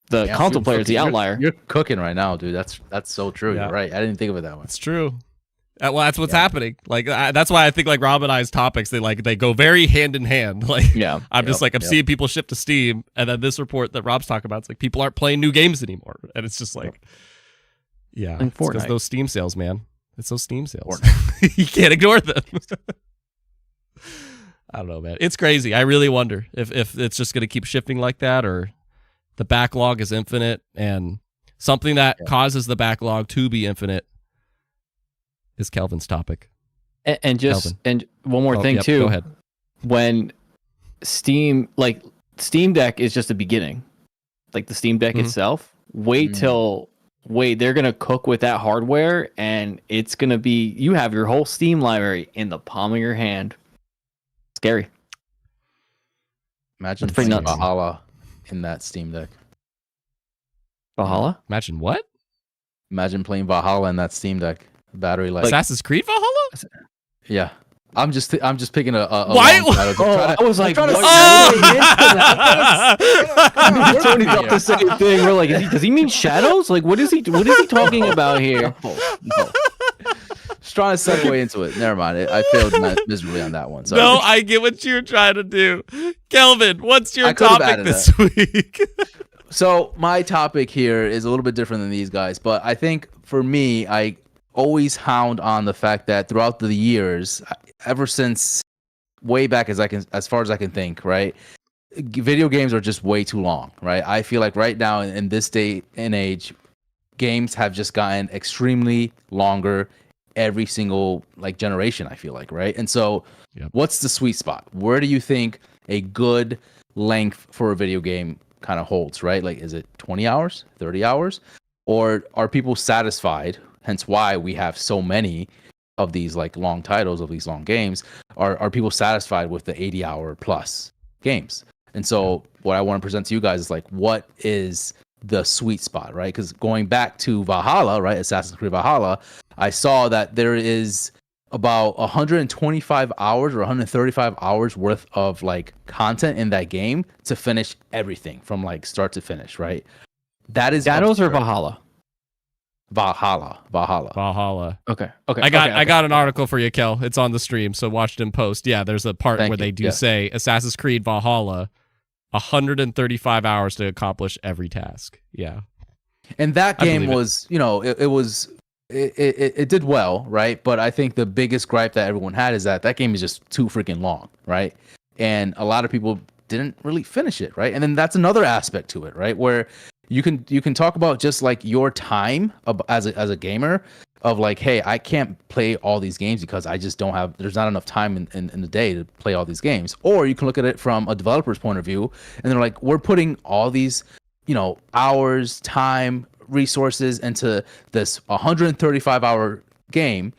S2: The console player is the outlier.
S3: You're cooking right now, dude. That's so true. Yeah. You're right. I didn't think of it that way.
S1: It's true. Well, that's what's happening. Like that's why I think like Rob and I's topics, they go very hand in hand. Like I'm just like I'm seeing people shift to Steam, and then this report that Rob's talking about, it's like people aren't playing new games anymore, and it's just like it's because those Steam sales, man. It's those Steam sales. You can't ignore them. I don't know, man. It's crazy. I really wonder if it's just going to keep shifting like that, or the backlog is infinite, and something that causes the backlog to be infinite is Kelvin's topic.
S2: And one more thing too.
S1: Go ahead.
S2: When Steam Deck is just the beginning, like the Steam Deck itself. They're gonna cook with that hardware, and it's gonna be, you have your whole Steam library in the palm of your hand. Scary.
S3: Imagine playing Valhalla in that Steam Deck.
S2: Valhalla?
S1: Imagine what?
S3: Imagine playing Valhalla in that Steam Deck. Battery life.
S1: Assassin's Creed Valhalla?
S3: Yeah. I'm just picking a
S1: why?
S2: I was like, Tony thought the same thing. We're like, does he mean shadows? Like, what is he talking about here?
S3: No. Just trying to segue into it. Never mind. I failed miserably on that one. Sorry.
S1: No, I get what you're trying to do. Kelvin, what's your topic this week?
S3: So my topic here is a little bit different than these guys, but I think for me, I always hound on the fact that throughout the years, ever since way back as far as I can think, right? Video games are just way too long, right? I feel like right now in this day and age, games have just gotten extremely longer every single like generation, I feel like, right? And so what's the sweet spot? Where do you think a good length for a video game kind of holds, right? Like, is it 20 hours, 30 hours? Or are people satisfied? Hence why we have so many of these like long titles, of these long games. Are people satisfied with the 80-hour plus games? And so what I want to present to you guys is like, what is the sweet spot, right? Because going back to Valhalla, right, Assassin's Creed Valhalla, I saw that there is about 125 hours or 135 hours worth of like content in that game to finish everything from like start to finish, right? That is
S2: Danos or Valhalla?
S3: Valhalla.
S2: Okay.
S1: I got an article for you, Kel. It's on the stream, so watch it in post. Yeah, there's a part where they do say Assassin's Creed Valhalla, 135 hours to accomplish every task. Yeah.
S3: And that game was, you know, it did well, right? But I think the biggest gripe that everyone had is that game is just too freaking long, right? And a lot of people didn't really finish it, right? And then that's another aspect to it, right? Where you can talk about just like your time as a gamer of like, hey, I can't play all these games because I just don't have, there's not enough time in the day to play all these games. Or you can look at it from a developer's point of view, and they're like, we're putting all these, you know, hours, time, resources into this 135 hour game,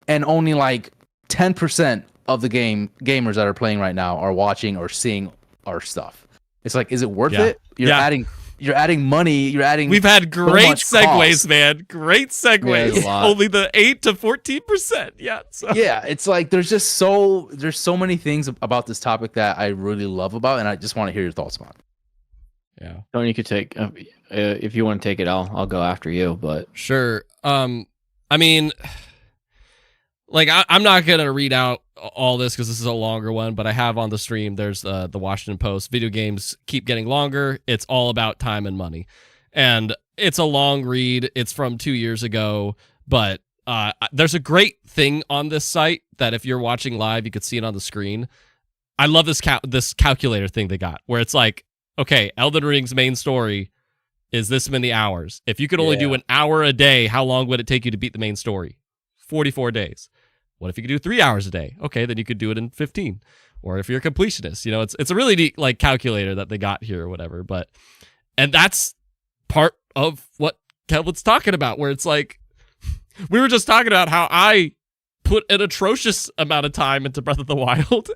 S3: and only like 10% of the gamers that are playing right now are watching or seeing our stuff. It's like, is it worth it? You're adding money.
S1: We've had great segues, cost. Man. Great segues.
S2: Yeah,
S1: only the 8 to 14%. Yeah. So.
S3: Yeah. It's like there's so many things about this topic that I really love about, and I just want to hear your thoughts on.
S1: Yeah.
S2: Tony, you could take if you want to take it. I'll go after you. But
S1: sure. I mean, like I'm not gonna read out all this because this is a longer one, but I have on the stream. There's the Washington Post. Video games keep getting longer. It's all about time and money, and it's a long read. It's from 2 years ago, but there's a great thing on this site that if you're watching live, you could see it on the screen. I love this calculator thing they got, where it's like, okay, Elden Ring's main story is this many hours. If you could only do an hour a day, how long would it take you to beat the main story? 44 days. What if you could do 3 hours a day? Okay, then you could do it in 15. Or if you're a completionist, you know, it's a really neat like calculator that they got here or whatever. And that's part of what Kelvin's talking about, where it's like, we were just talking about how I put an atrocious amount of time into Breath of the Wild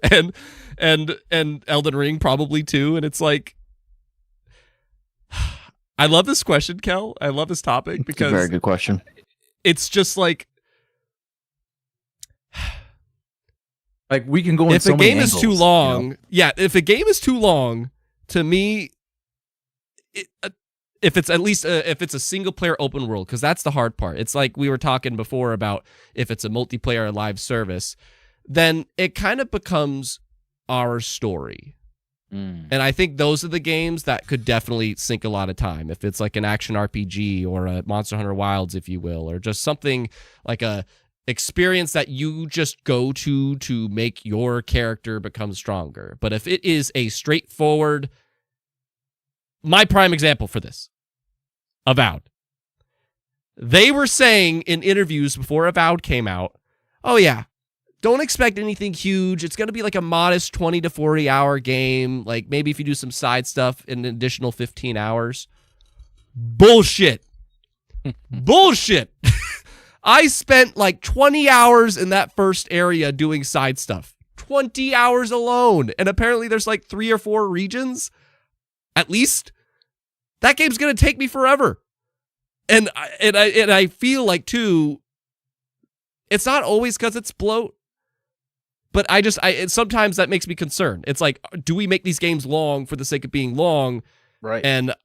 S1: and Elden Ring probably too. And it's like, I love this question, Kel. I love this topic because
S2: it's a very good question.
S1: It's just like
S3: we can go in
S1: if
S3: so
S1: a
S3: many
S1: game
S3: angles,
S1: is too long,
S3: you know?
S1: yeah. If a game is too long, to me, if it's at least if it's a single player open world, because that's the hard part. It's like we were talking before about if it's a multiplayer live service, then it kind of becomes our story. And I think those are the games that could definitely sink a lot of time. If it's like an action RPG or a Monster Hunter Wilds, if you will, or just something like a experience that you just go to make your character become stronger. But if it is a straightforward, my prime example for this, Avowed. They were saying in interviews before Avowed came out, oh yeah, don't expect anything huge. It's going to be like a modest 20 to 40 hour game. Like maybe if you do some side stuff, an additional 15 hours. Bullshit. Bullshit. I spent like 20 hours in that first area doing side stuff. 20 hours alone. And apparently there's like 3 or 4 regions. At least. That game's going to take me forever. And I feel like too, it's not always because it's bloat. But sometimes that makes me concerned. It's like, do we make these games long for the sake of being long?
S3: Right.
S1: And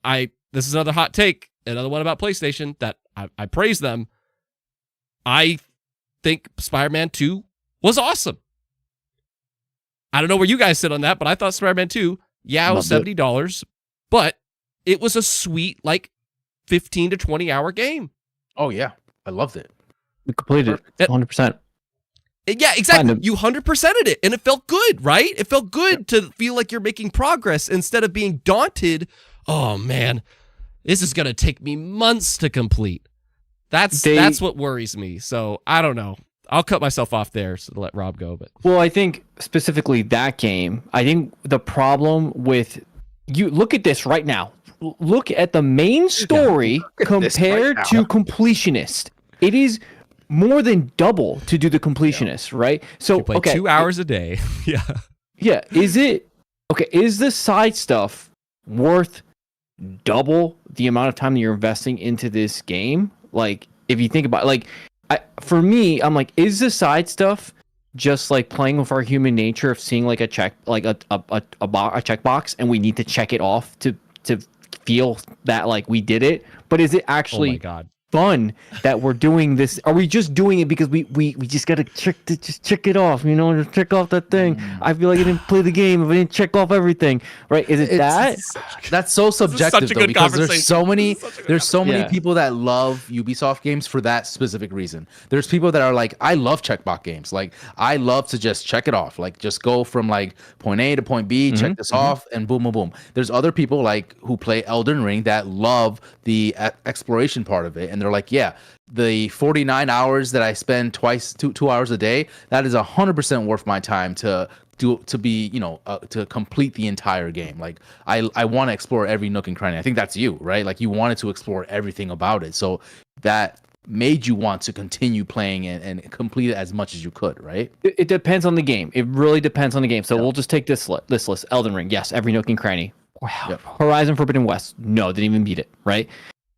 S1: this is another hot take, another one about PlayStation that I praise them. I think Spider-Man 2 was awesome. I don't know where you guys sit on that, but I thought Spider-Man 2, it was $70, but it was a sweet, like, 15 to 20 hour game.
S3: Oh, yeah. I loved it.
S2: We completed it 100%.
S1: Yeah, exactly. You 100%ed it, and it felt good, right? It felt good to feel like you're making progress instead of being daunted. Oh, man, this is going to take me months to complete. That's what worries me. So, I don't know. I'll cut myself off there to let Rob go. But
S2: well, I think specifically that game, I think the problem with you, look at this right now. Look at the main story compared to Completionist. It is more than double to do the Completionist, right? So
S1: you play 2 hours a day. Yeah.
S2: Yeah. Is the side stuff worth double the amount of time that you're investing into this game. Like, if you think about, like, for me, I'm like, is the side stuff just like playing with our human nature of seeing like a check, like a checkbox, and we need to check it off to feel that like we did it? But is it actually
S1: Oh my God.
S2: fun that we're doing this? Are we just doing it because we just gotta check it off, you know, just check off that thing? I feel like I didn't play the game if I didn't check off everything, right? Is it
S3: that's so subjective
S1: such a
S3: though,
S1: good
S3: because
S1: conversation.
S3: there's so many
S2: Yeah.
S3: people that love Ubisoft games for that specific reason. There's people that are like, I love checkbox games, like I love to just check it off, like just go from like point A to point B, check this off, and boom boom boom. There's other people like who play Elden Ring that love the exploration part of it, and they're like, yeah, the 49 hours that I spend two hours a day, that is 100% worth my time to be, you know, to complete the entire game. Like I want to explore every nook and cranny. I think that's you, right? Like you wanted to explore everything about it, so that made you want to continue playing and complete it as much as you could, right?
S2: It depends on the game. It really depends on the game. So we'll just take this list. Elden Ring, yes, every nook and cranny. Wow.
S3: Yep.
S2: Horizon Forbidden West, no, didn't even beat it, right?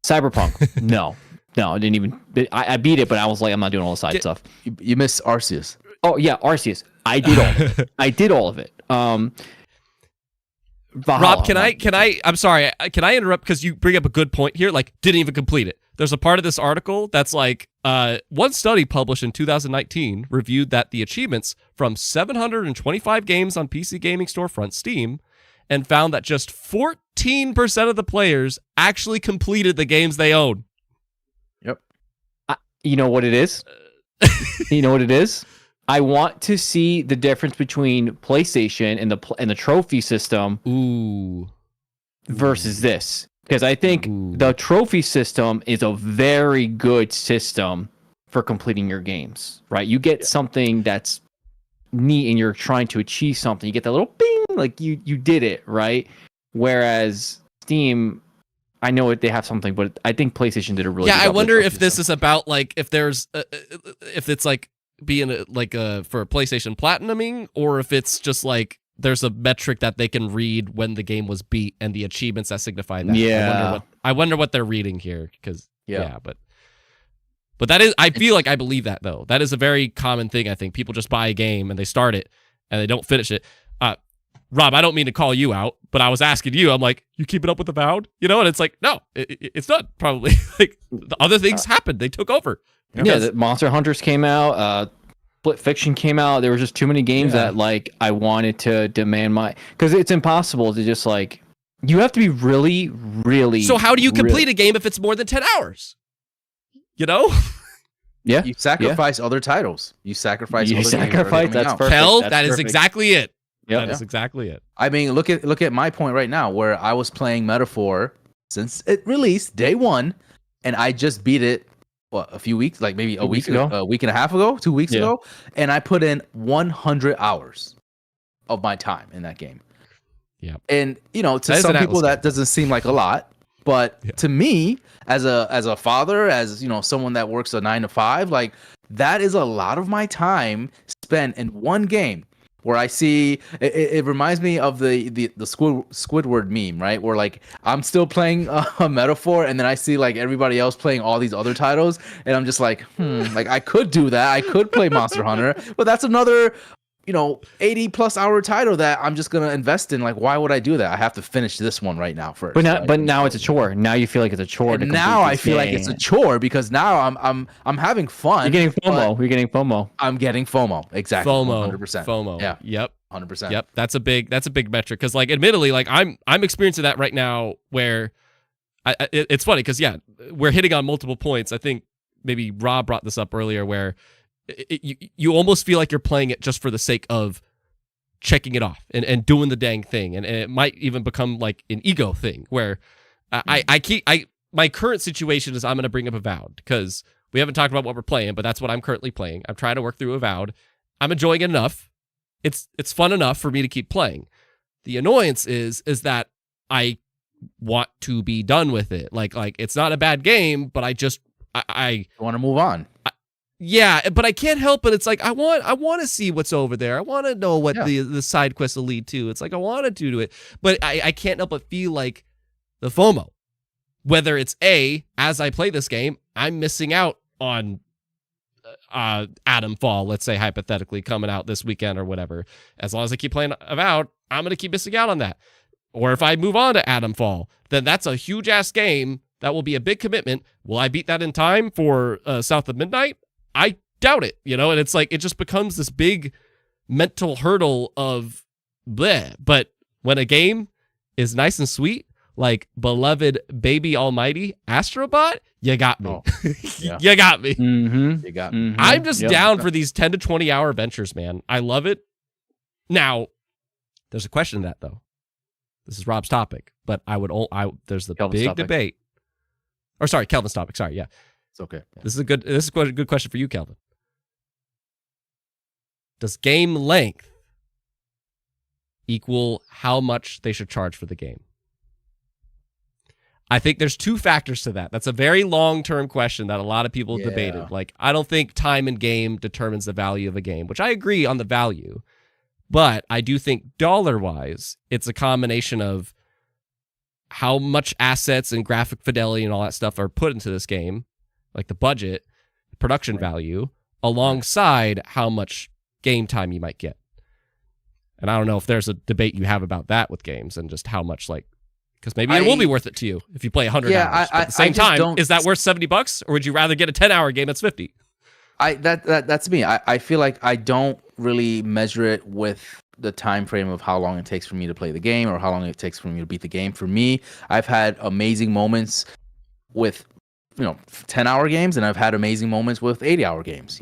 S2: Cyberpunk, no, I didn't even. I beat it, but I was like, I'm not doing all the side stuff.
S3: You miss Arceus.
S2: Oh yeah, Arceus. I did all of it. I did all of it. Valhalla,
S1: Rob, I'm sorry, can I interrupt because you bring up a good point here? Like, didn't even complete it. There's a part of this article that's like, one study published in 2019 reviewed that the achievements from 725 games on PC gaming storefront Steam, and found that just 14% of the players actually completed the games they own.
S3: Yep.
S2: You know what it is? You know what it is? I want to see the difference between PlayStation and the trophy system versus this, because I think the trophy system is a very good system for completing your games, right? You get something that's neat and you're trying to achieve something. You get that little bing, like you did it, right? Whereas Steam, I know they have something, but I think PlayStation did a really good
S1: I
S2: job
S1: wonder
S2: with
S1: if this is about like if there's if it's like being for PlayStation Platinuming, or if it's just like there's a metric that they can read when the game was beat and the achievements that signify that.
S2: Yeah.
S1: I wonder what they're reading here, because but that is, I feel like I believe that though. That is a very common thing. I think people just buy a game and they start it and they don't finish it. Rob, I don't mean to call you out, but I was asking you, I'm like, you keep it up with Avowed? You know, and it's like, no, it's not probably. Like, the other things happened. They took over.
S2: Yeah, the Monster Hunters came out, Split Fiction came out. There was just too many games that like I wanted to demand because it's impossible to just like, you have to be really, really.
S1: So how do you complete a game if it's more than 10 hours? You know?
S2: Yeah.
S3: You sacrifice other titles. You sacrifice
S2: You
S3: other
S2: sacrifice,
S3: games.
S2: that's perfect.
S1: Hell,
S2: That's
S1: that is
S2: perfect.
S1: exactly it.
S2: Yep.
S1: That is exactly it.
S3: I mean, look at my point right now, where I was playing Metaphor since it released day one, and I just beat it a few weeks, like maybe a week ago, a week and a half ago, 2 weeks ago, and I put in 100 hours of my time in that game.
S1: Yeah.
S3: And you know, to some people that doesn't seem like a lot, but to me, as a father, as you know, someone that works a 9 to 5, like that is a lot of my time spent in one game. Where I see it reminds me of the Squidward meme, right? Where like I'm still playing a Metaphor, and then I see like everybody else playing all these other titles, and I'm just like, like I could do that. I could play Monster Hunter, but that's another, 80+ hour title that I'm just gonna invest in. Like, why would I do that? I have to finish this one right now first.
S2: But now it's a chore. Now you feel like it's a chore.
S3: And now I feel like it's a chore because now I'm having fun.
S2: You're getting FOMO. You're getting FOMO.
S3: I'm getting FOMO. Exactly.
S1: FOMO.
S3: 100%.
S1: FOMO.
S3: Yeah.
S1: Yep.
S3: 100%.
S1: Yep. That's a big metric, because like admittedly, like I'm experiencing that right now where it's funny because we're hitting on multiple points. I think maybe Rob brought this up earlier where you almost feel like you're playing it just for the sake of checking it off and doing the dang thing, and it might even become like an ego thing where my current situation is I'm going to bring up Avowed because we haven't talked about what we're playing, but that's what I'm currently playing. I'm trying to work through Avowed. I'm enjoying it enough. It's fun enough for me to keep playing. The annoyance is that I want to be done with it. Like it's not a bad game, but I
S3: want to move on.
S1: Yeah, but I can't help it. It's like I want to see what's over there. I want to know what the side quests will lead to. It's like I want to do it, but I can't help but feel like the FOMO. Whether it's as I play this game, I'm missing out on Atom Fall, let's say hypothetically, coming out this weekend or whatever. As long as I keep playing Avowed, I'm going to keep missing out on that. Or if I move on to Atom Fall, then that's a huge-ass game. That will be a big commitment. Will I beat that in time for South of Midnight? I doubt it, And it's like, it just becomes this big mental hurdle of bleh. But when a game is nice and sweet, like beloved baby almighty Astrobot, you got me.
S3: Oh, yeah.
S1: You got me.
S2: Mm-hmm.
S3: You got
S2: Mm-hmm.
S1: I'm just down for these 10 to 20 hour ventures, man. I love it. Now, there's a question to that, though. This is Rob's topic, but there's the
S2: Kelvin's
S1: big
S2: topic.
S1: debate. Or sorry, Kelvin's topic. Sorry, yeah.
S3: It's okay. Yeah.
S1: This is a good question for you, Kelvin. Does game length equal how much they should charge for the game? I think there's two factors to that. That's a very long-term question that a lot of people have debated. Like, I don't think time in game determines the value of a game, which I agree on the value. But I do think dollar-wise, it's a combination of how much assets and graphic fidelity and all that stuff are put into this game, like the budget, production value, alongside how much game time you might get. And I don't know if there's a debate you have about that with games and just how much, like, because maybe it will be worth it to you if you play 100 hours. But at the same time, is that worth $70, or would you rather get a 10-hour game that's 50?
S3: That's me. I feel like I don't really measure it with the time frame of how long it takes for me to play the game or how long it takes for me to beat the game. For me, I've had amazing moments with 10-hour games, and I've had amazing moments with 80-hour games.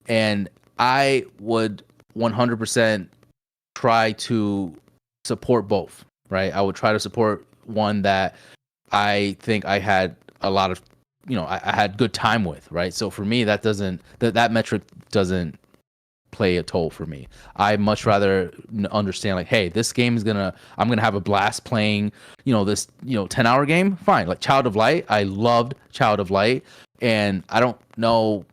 S3: And I would 100% try to support both. Right, I would try to support one that I think I had a lot of, I had good time with. Right, so for me, that metric doesn't play a toll for me. I much rather understand, like, hey, this game I'm gonna have a blast playing, this 10-hour game. Fine, like Child of Light. I loved Child of Light, and I don't know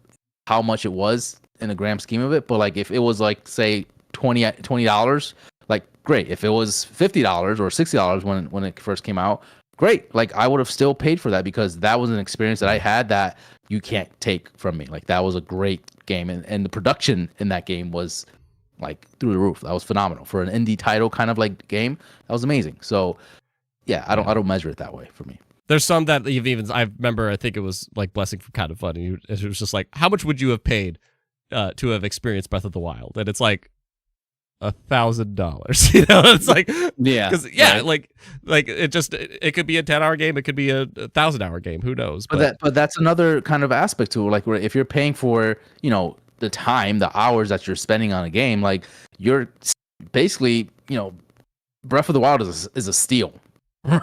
S3: how much it was in the grand scheme of it, but like if it was like say $20. Like, great. If it was $50 or $60 when it first came out, great. Like, I would have still paid for that because that was an experience that I had that you can't take from me. Like, that was a great game, and the production in that game was like through the roof. That was phenomenal for an indie title kind of like game. That was amazing. So, yeah, I don't measure it that way for me.
S1: There's some that I remember. I think it was like Blessing from Kind of Fun, and it was just like, how much would you have paid to have experienced Breath of the Wild? And it's like $1,000. It's like, because right. like it could be a 10-hour game, it could be a 1,000-hour game, who knows.
S3: But that's another kind of aspect to it. Like, if you're paying for the time, the hours that you're spending on a game, like, you're basically Breath of the Wild is a steal.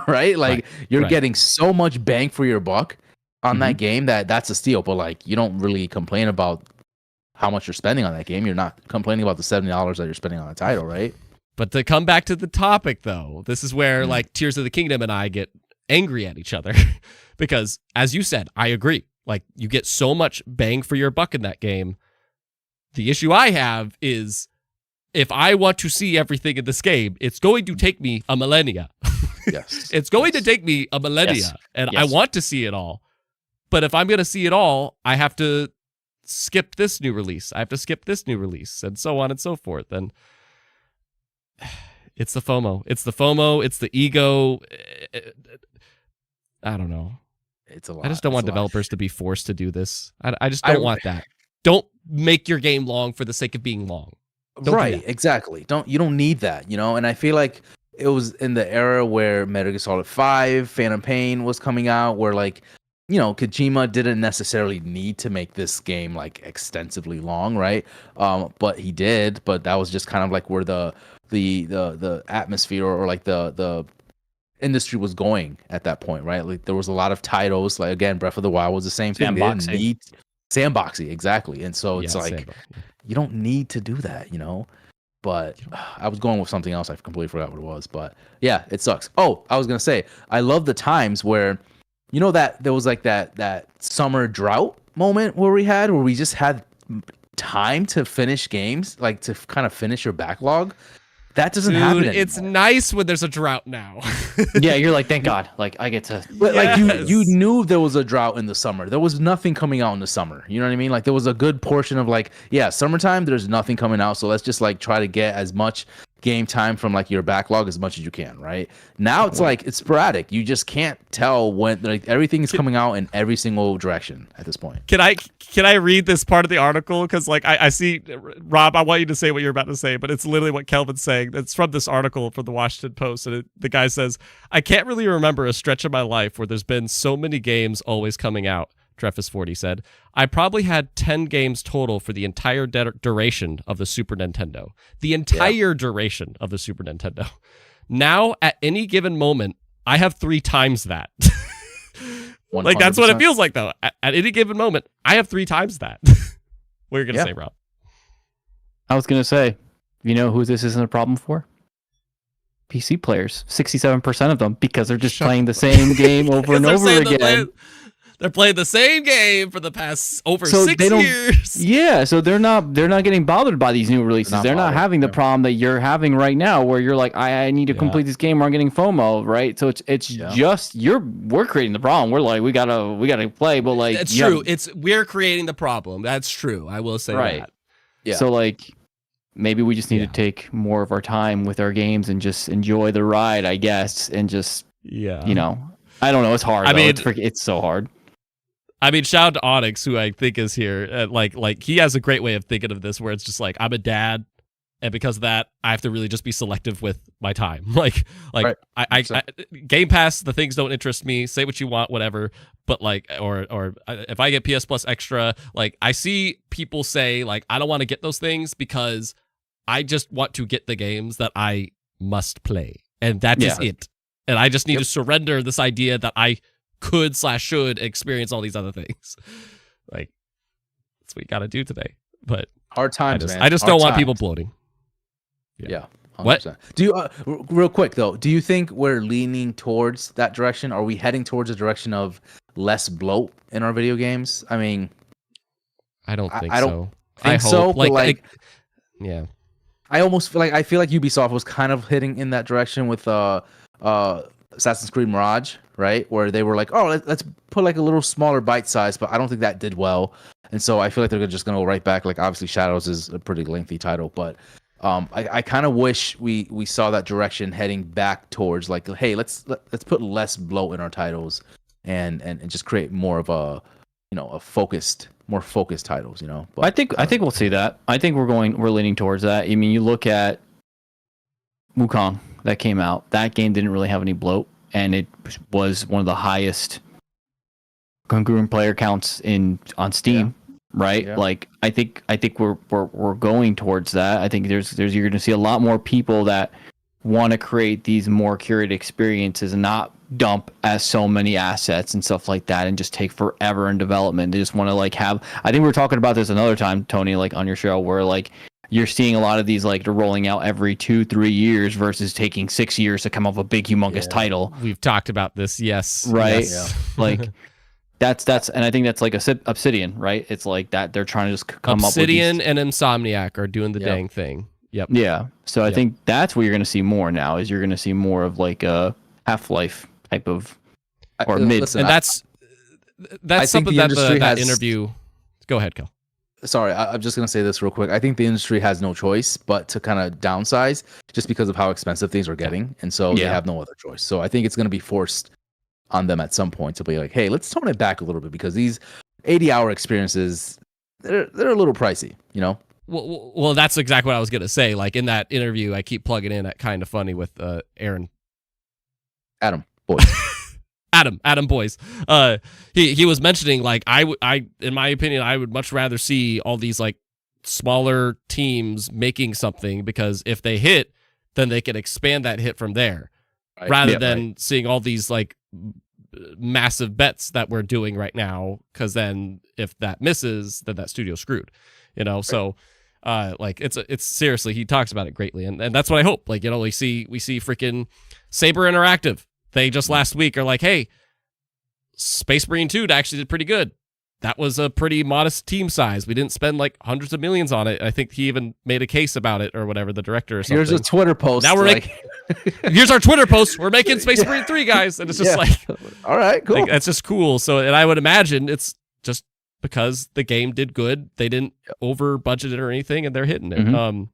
S3: Right, like, you're getting so much bang for your buck on that game that's a steal. But like, you don't really complain about how much you're spending on that game. You're not complaining about the $70 that you're spending on the title, right?
S1: But to come back to the topic, though, this is where like Tears of the Kingdom and I get angry at each other because, as you said, I agree. Like, you get so much bang for your buck in that game. The issue I have is, if I want to see everything in this game, it's going to take me a millennia.
S3: Yes.
S1: It's going to take me a millennia, and I want to see it all. But if I'm going to see it all, I have to skip this new release. I have to skip this new release, and so on and so forth. And it's the FOMO. It's the FOMO. It's the ego. I don't know.
S3: It's a lot.
S1: I just don't want developers to be forced to do this. I just don't want that. Don't make your game long for the sake of being long.
S3: Right, exactly. You don't need that, And I feel like it was in the era where Metal Gear Solid 5, Phantom Pain was coming out, where like, Kojima didn't necessarily need to make this game like extensively long, right? But he did. But that was just kind of like where the atmosphere or like the industry was going at that point, right? Like, there was a lot of titles. Like, again, Breath of the Wild was the same thing. Sandboxy, exactly. And so it's like, you don't need to do that, But I was going with something else. I completely forgot what it was. But yeah, it sucks. Oh, I was gonna say, I love the times where, that there was like that summer drought moment where we just had time to finish games, like to kind of finish your backlog. That doesn't
S1: Dude,
S3: happen anymore.
S1: it's nice when there's a drought now.
S2: Yeah, you're like, thank God. Like, I get to.
S3: But like you knew there was a drought in the summer. There was nothing coming out in the summer. You know what I mean? Like there was a good portion of like, yeah, summertime. There's nothing coming out. So let's just like try to get as much game time from like your backlog as much as you can. Right now, it's like it's sporadic. You just can't tell when like everything is coming out in every single direction at this point.
S1: Can I read this part of the article? Because like I see, Rob, I want you to say what you're about to say, but it's literally what Kelvin's saying. It's from this article from the Washington Post, and the guy says, "I can't really remember a stretch of my life where there's been so many games always coming out." Treffus40 said, "I probably had 10 games total for the entire duration of the Super Nintendo. The entire duration of the Super Nintendo. Now, at any given moment, I have 3 times that." Like, that's what it feels like, though. At any given moment, I have 3 times that. What are you going to say, Rob?
S2: I was going to say, you know who this isn't a problem for? PC players. 67% of them, because they're just playing the same game over and over again.
S1: They're playing the same game for the past over 6 years.
S2: Yeah, so they're not getting bothered by these new releases. They're not having the problem that you're having right now, where you're like, I need to complete this game, or I'm getting FOMO, right? So it's just we're creating the problem. We're like, we gotta play, but like
S1: that's true. We're creating the problem. That's true. I will say that.
S2: Yeah. So like, maybe we just need to take more of our time with our games and just enjoy the ride, I guess, and just you know, I don't know. It's hard. I mean, it's so hard.
S1: I mean, shout out to Onyx, who I think is here. Like he has a great way of thinking of this, where it's just like, I'm a dad, and because of that, I have to really just be selective with my time. Like right. I Game Pass, the things don't interest me. Say what you want, whatever. But like, or if I get PS Plus Extra, like I see people say like, I don't want to get those things because I just want to get the games that I must play, and that is it. And I just need to surrender this idea that I should experience all these other things. Like, that's what you got to do today. But
S3: hard times, man.
S1: I just don't want people bloating.
S3: Yeah. 100%.
S1: What?
S3: Do you real quick though? Do you think we're leaning towards that direction? Are we heading towards a direction of less bloat in our video games? I mean,
S1: I don't think
S3: I
S1: so.
S3: don't think so. Like,
S1: yeah.
S3: I almost feel like Ubisoft was kind of hitting in that direction with Assassin's Creed Mirage, right? Where they were like, oh, let's put like a little smaller bite size, but I don't think that did well. And so I feel like they're just going to go right back. Like, obviously Shadows is a pretty lengthy title, but I kind of wish we saw that direction heading back towards like, hey, let's put less bloat in our titles and just create more of a, you know, more focused titles, you know. But,
S2: I think we'll see that. I think we're leaning towards that. I mean, you look at Wukong that came out. That game didn't really have any bloat, and it was one of the highest congruent player counts on Steam, right? Yeah. Like I think we're going towards that. I think there's you're going to see a lot more people that want to create these more curated experiences and not dump as so many assets and stuff like that and just take forever in development. They just want to like have. I think we were talking about this another time, Tony, like on your show, where like you're seeing a lot of these like rolling out every 2-3 years versus taking 6 years to come up with a big humongous title.
S1: We've talked about this, yes,
S2: right?
S1: Yes.
S2: Like that's and I think that's like Obsidian, right? It's like that they're trying to just come
S1: Obsidian
S2: up with
S1: and Insomniac are doing the dang thing. Yep.
S2: Yeah. So I think that's what you're going to see more now. Is you're going to see more of like a Half-Life type of or mid.
S1: Listen, and that's something that that interview. Go ahead, Kel.
S3: Sorry, I'm just going to say this real quick. I think the industry has no choice but to kind of downsize just because of how expensive things are getting. And so they have no other choice. So I think it's going to be forced on them at some point to be like, hey, let's tone it back a little bit because these 80-hour experiences, they're a little pricey, you know?
S1: Well, that's exactly what I was going to say. Like in that interview, I keep plugging in at Kind of Funny with Adam Boyce. Adam Boyce. He was mentioning like I in my opinion I would much rather see all these like smaller teams making something because if they hit, then they can expand that hit from there, rather than seeing all these like massive bets that we're doing right now. Because then if that misses, then that studio's screwed. You know, so. Like it's seriously, he talks about it greatly, and that's what I hope. Like, you know, we see freaking Saber Interactive. They just last week are like, hey, Space Marine 2 actually did pretty good. that was a pretty modest team size. We didn't spend like hundreds of millions on it. I think he even made a case about it or whatever, the director or something.
S3: Here's a Twitter post.
S1: Now here's our Twitter post. We're making Space Marine 3, guys. And it's just like,
S3: all right, cool.
S1: Like, that's just cool. So, and I would imagine it's just because the game did good. They didn't over budget it or anything, and they're hitting it.
S2: Mm-hmm.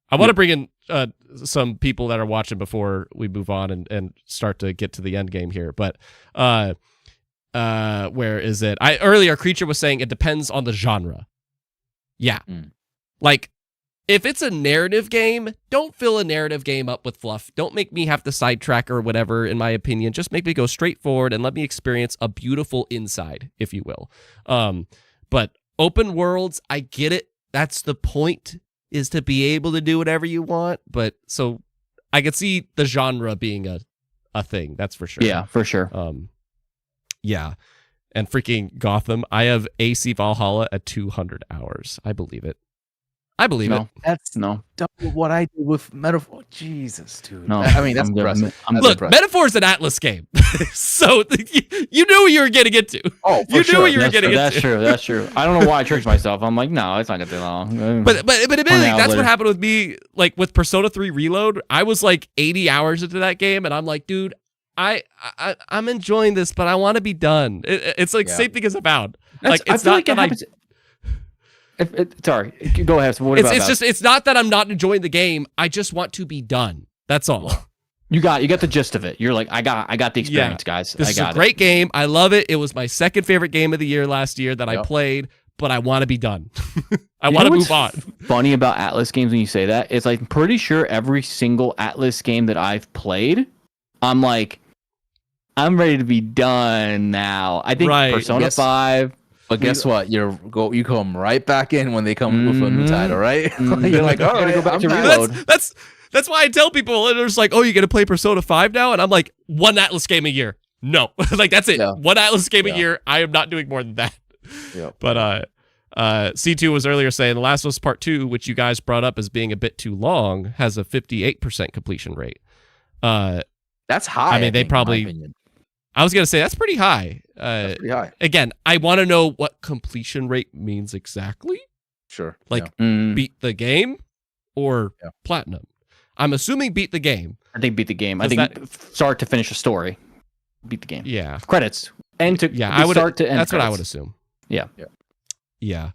S1: I want to bring in some people that are watching before we move on and start to get to the end game here. But where is it? Earlier, Creature was saying it depends on the genre. Yeah. Like, if it's a narrative game, don't fill a narrative game up with fluff. Don't make me have to sidetrack or whatever, in my opinion. Just make me go straight forward and let me experience a beautiful inside, if you will. But open worlds, I get it. That's the point, is to be able to do whatever you want. But so I could see the genre being a thing. That's for sure.
S2: Yeah, for sure.
S1: Yeah. And freaking Gotham, I have AC Valhalla at 200 hours. I believe it. I believe it.
S3: That's double what I did with Metaphor. Jesus, dude.
S2: No,
S3: I mean, that's impressive.
S1: Look, Metaphor is an Atlas game. So you knew what you were getting into.
S3: Oh, for
S1: you
S3: sure.
S1: knew what you were getting into.
S2: That's true. I don't know why I tricked myself. I'm like, no, it's not going to take long.
S1: But admittedly, that's what happened with me. Like with Persona 3 Reload, I was like 80 hours into that game, and I'm like, dude, I'm enjoying this, but I want to be done. It's like same thing as Avowed. Like it's not that
S2: sorry, go ahead. So
S1: it's not that I'm not enjoying the game. I just want to be done. That's all.
S2: You got the gist of it. You're like, I got the experience, guys.
S1: This is a great game. I love it. It was my second favorite game of the year last year that I played, but I want to be done. I want to move on.
S2: Funny about Atlas games when you say that, it's like I'm pretty sure every single Atlas game that I've played, I'm like, I'm ready to be done now. I think Persona 5.
S3: But guess what? You come right back in when they come with a new title, right? You're like, all right,
S2: go back to Reload.
S1: That's why I tell people, and they're just like, oh, you gonna play Persona 5 now? And I'm like, one Atlas game a year. No. Like, that's it. One Atlas game a year. I am not doing more than that. But C2 was earlier saying The Last of Us Part 2, which you guys brought up as being a bit too long, has a 58% completion rate.
S3: That's high.
S1: I mean, they probably... I was going to say, that's pretty high.
S3: That's pretty high.
S1: Again, I want to know what completion rate means exactly.
S3: Sure.
S1: Like, beat the game or platinum? I'm assuming beat the game.
S2: I think beat the game. I think start to finish a story. Beat the game.
S1: Yeah.
S2: Credits. End to start to end.
S1: That's
S2: credits.
S1: what I would assume.
S2: Yeah.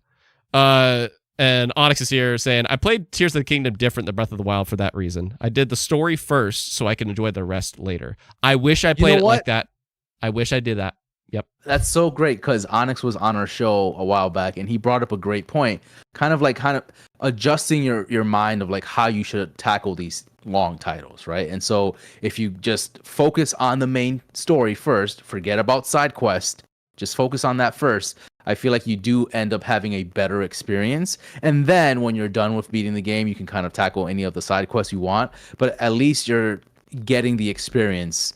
S1: And Onyx is here saying, I played Tears of the Kingdom different than Breath of the Wild for that reason. I did the story first so I can enjoy the rest later. I wish I played it like that. I wish I did that. Yep.
S3: That's so great because Onyx was on our show a while back and he brought up a great point. Kind of adjusting your mind of like how you should tackle these long titles, right? And so if you just focus on the main story first, forget about side quest, just focus on that first, I feel like you do end up having a better experience. And then when you're done with beating the game, you can kind of tackle any of the side quests you want, but at least you're getting the experience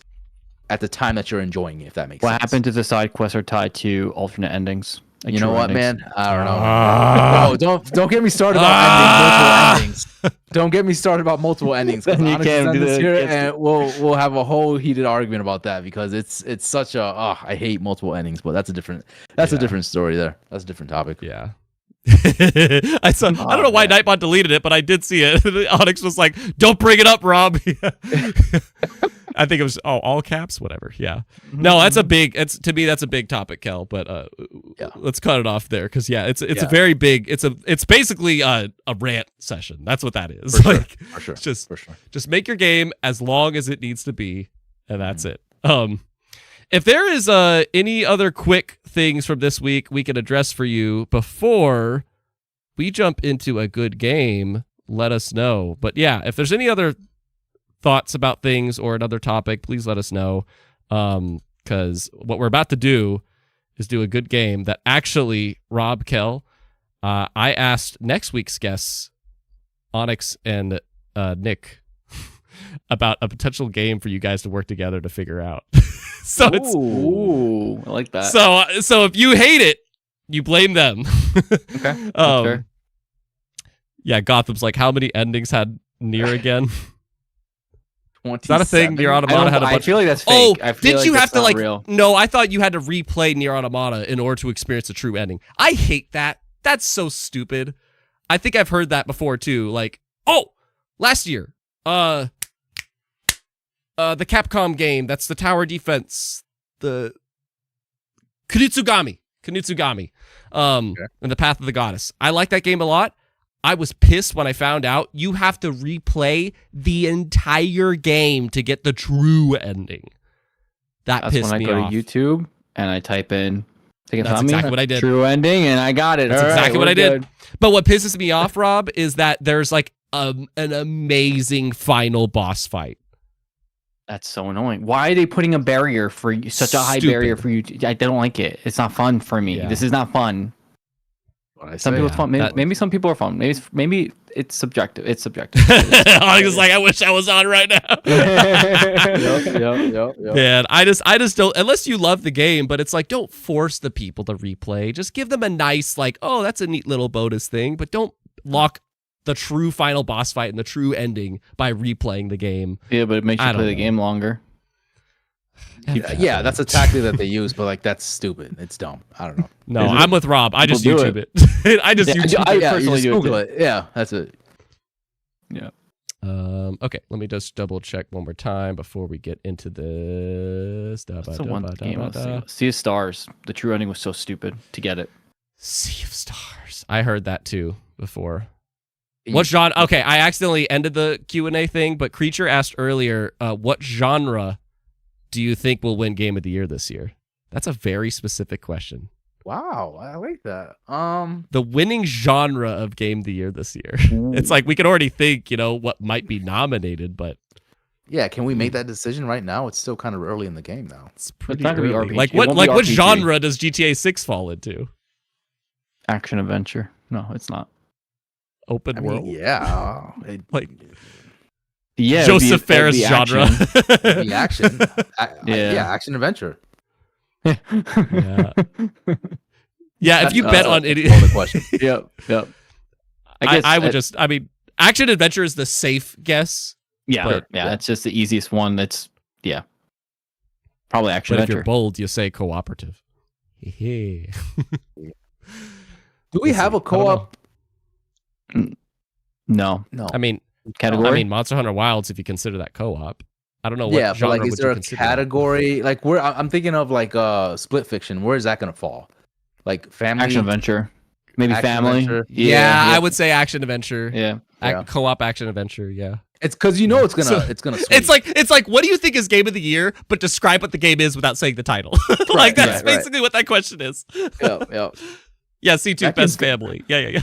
S3: at the time that you're enjoying it, if that makes sense.
S2: What happened to the side quests are tied to alternate endings?
S3: Like, you know what, man? I don't know. Don't get me started about multiple endings. Don't get me started about multiple endings.
S2: Then you can't do this
S3: here, and we'll have a whole heated argument about that because it's such a I hate multiple endings, but that's a different story there. That's a different topic.
S1: Yeah. I don't know why Nightbot deleted it, but I did see it. Onyx was like, "Don't bring it up, Rob." I think it was all caps, whatever. Yeah. No, that's a big. To me, that's a big topic, Kel. But let's cut it off there because it's a very big. It's basically a rant session. That's what that is.
S3: For sure.
S1: Just make your game as long as it needs to be, and that's it. If there is any other quick things from this week we can address for you before we jump into a good game, let us know. But yeah, if there's any other thoughts about things or another topic, please let us know. Because what we're about to do is do a good game that actually, Rob, Kel, I asked next week's guests, Onyx and Nick, about a potential game for you guys to work together to figure out. So
S2: I like that.
S1: So if you hate it, you blame them.
S2: Okay. Fair.
S1: Yeah, Gotham's like, how many endings had Nier again? Is that a thing? Nier Automata had a bunch.
S2: I feel like that's
S1: Oh,
S2: fake. I feel
S1: did
S2: like
S1: you have
S2: that's
S1: to
S2: not
S1: like?
S2: real.
S1: No, I thought you had to replay Nier Automata in order to experience the true ending. I hate that. That's so stupid. I think I've heard that before too. Like, oh, last year, the Capcom game that's the tower defense, the Kunutsugami, and the Path of the Goddess. I like that game a lot. I was pissed when I found out you have to replay the entire game to get the true ending. That's pissed me off.
S2: That's when I go to YouTube and I type in.
S1: That's exactly what I did.
S2: True ending, and I got it.
S1: That's exactly what I did. But what pisses me off, Rob, is that there's like an amazing final boss fight.
S2: That's so annoying. Why are they putting a barrier for you, such a high barrier for you? I don't like it. It's not fun for me. Yeah. This is not fun. Some people it's fun. Maybe some people are fun. Maybe it's subjective. It's subjective.
S1: I was like, I wish I was on right now.
S3: Yep.
S1: Man, I just don't. Unless you love the game, but it's like, don't force the people to replay. Just give them a nice, like, oh, that's a neat little bonus thing, but don't lock the true final boss fight and the true ending by replaying the game.
S2: Yeah, but it makes you play the game longer.
S3: Yeah, that's a tactic that they use, but like that's stupid. It's dumb. I don't know.
S1: No, I'm with Rob. I just YouTube it. I just YouTube it.
S2: I personally do
S3: Google it. Yeah, that's it.
S2: Yeah.
S1: Okay, let me just double check one more time before we get into this.
S2: That's the one game. Sea of Stars. The true ending was so stupid to get it.
S1: Sea of Stars. I heard that too before. What genre? Okay, I accidentally ended the Q&A thing, but Creature asked earlier, what genre do you think will win Game of the Year this year? That's a very specific question.
S3: Wow, I like that.
S1: The winning genre of Game of the Year this year. It's like we can already think, what might be nominated, but
S3: yeah, can we make that decision right now? It's still kind of early in the game now.
S1: It's pretty early. Like what genre does GTA 6 fall into?
S2: Action adventure. No, it's not.
S1: Open world.
S3: Yeah.
S2: Yeah,
S1: Joseph Fares genre.
S3: The action. Action adventure.
S1: Yeah, if you bet on it.
S3: The question.
S2: Yep.
S1: I would action adventure is the safe guess.
S2: Yeah, that's just the easiest one. That's probably action adventure.
S1: If you're bold, you say cooperative.
S3: Do we have a co-op?
S2: No.
S1: I mean,
S2: category.
S1: I mean, Monster Hunter Wilds, if you consider that co-op. I don't know what genre
S3: but like, is there a category? Like, where I'm thinking of like split fiction. Where is that going to fall? Like family,
S2: action adventure, maybe
S3: action
S2: family.
S3: Adventure.
S1: Yeah, I would say action adventure.
S2: Yeah,
S1: co-op action adventure. Yeah,
S3: it's because it's gonna.
S1: It's like what do you think is Game of the Year? But describe what the game is without saying the title. Like that's basically what that question is.
S3: Yeah.
S1: Yeah, C2 best family. Yeah.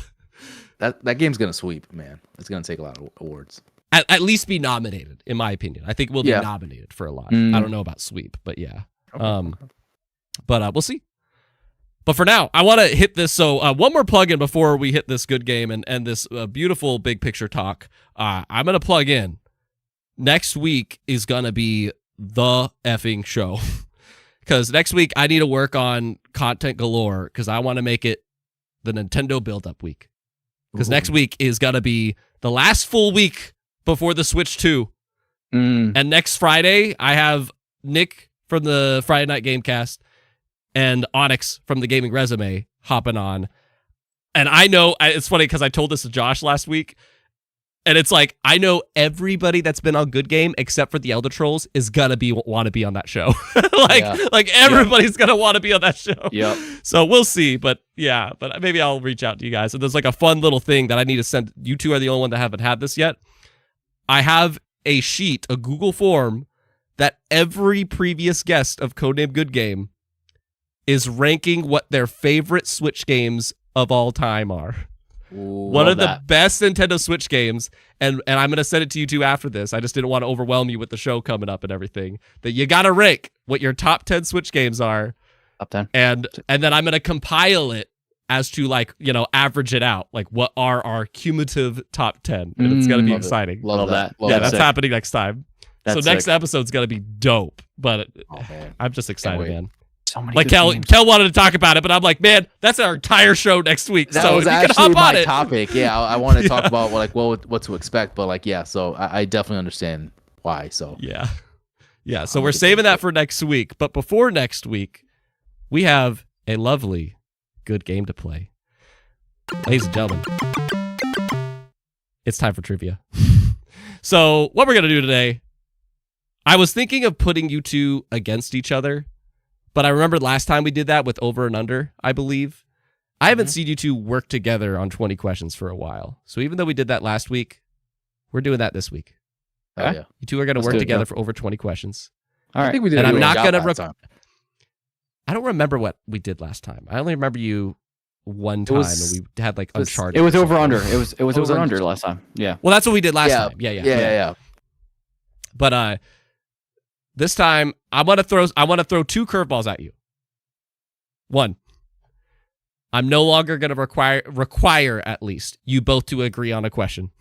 S3: That game's gonna sweep, man. It's gonna take a lot of awards.
S1: At least be nominated, in my opinion. I think we'll be nominated for a lot. I don't know about sweep, but yeah. But we'll see. But for now, I want to hit this. So one more plug-in before we hit this good game and this beautiful big picture talk. I'm gonna plug in. Next week is gonna be the effing show, because next week I need to work on content galore because I want to make it the Nintendo build-up week. Because next week is going to be the last full week before the Switch 2. And next Friday, I have Nick from the Friday Night Gamecast and Onyx from the Gaming Resume hopping on. And I know, it's funny because I told this to Josh last week. And it's like, I know everybody that's been on Good Game except for the Elder Trolls is gonna want to be on that show. Like everybody's gonna want to be on that show.
S2: Yep.
S1: So we'll see, but maybe I'll reach out to you guys. So there's like a fun little thing that I need to send. You two are the only one that haven't had this yet. I have a sheet, a Google form that every previous guest of Codename Good Game is ranking what their favorite Switch games of all time are. One of the best Nintendo Switch games, and I'm going to send it to you two after this. I just didn't want to overwhelm you with the show coming up and everything. That you got to rank what your top 10 Switch games are.
S2: Top 10.
S1: And then I'm going to compile it as to average it out. Like what are our cumulative top 10? And it's going to be exciting.
S3: Love that.
S1: That's happening next time. So next episode's going to be dope, but I'm just excited, man.
S2: So many
S1: like Kel wanted to talk about it, but I'm like, man, that's our entire show next week.
S3: That
S1: so
S3: was
S1: you
S3: actually
S1: can hop on
S3: my
S1: it.
S3: topic. Yeah, I want to talk about what to expect, but so I definitely understand why. So
S1: yeah. So we're saving that for next week. But before next week, we have a lovely, good game to play. Ladies and gentlemen, it's time for trivia. So what we're going to do today, I was thinking of putting you two against each other, but I remember last time we did that with over and under, I believe. I haven't seen you two work together on 20 questions for a while. So even though we did that last week, we're doing that this week.
S3: yeah.
S1: You two are going to work together for over 20 questions.
S2: All right.
S3: I think we did.
S1: And I'm not going
S3: to.
S1: I don't remember what we did last time. I only remember you one time, and we had like Uncharted.
S2: It was over under. It was over under last time. Yeah.
S1: Well, that's what we did last time. Yeah. But this time I want to throw two curveballs at you. One, I'm no longer going to require at least you both to agree on a question.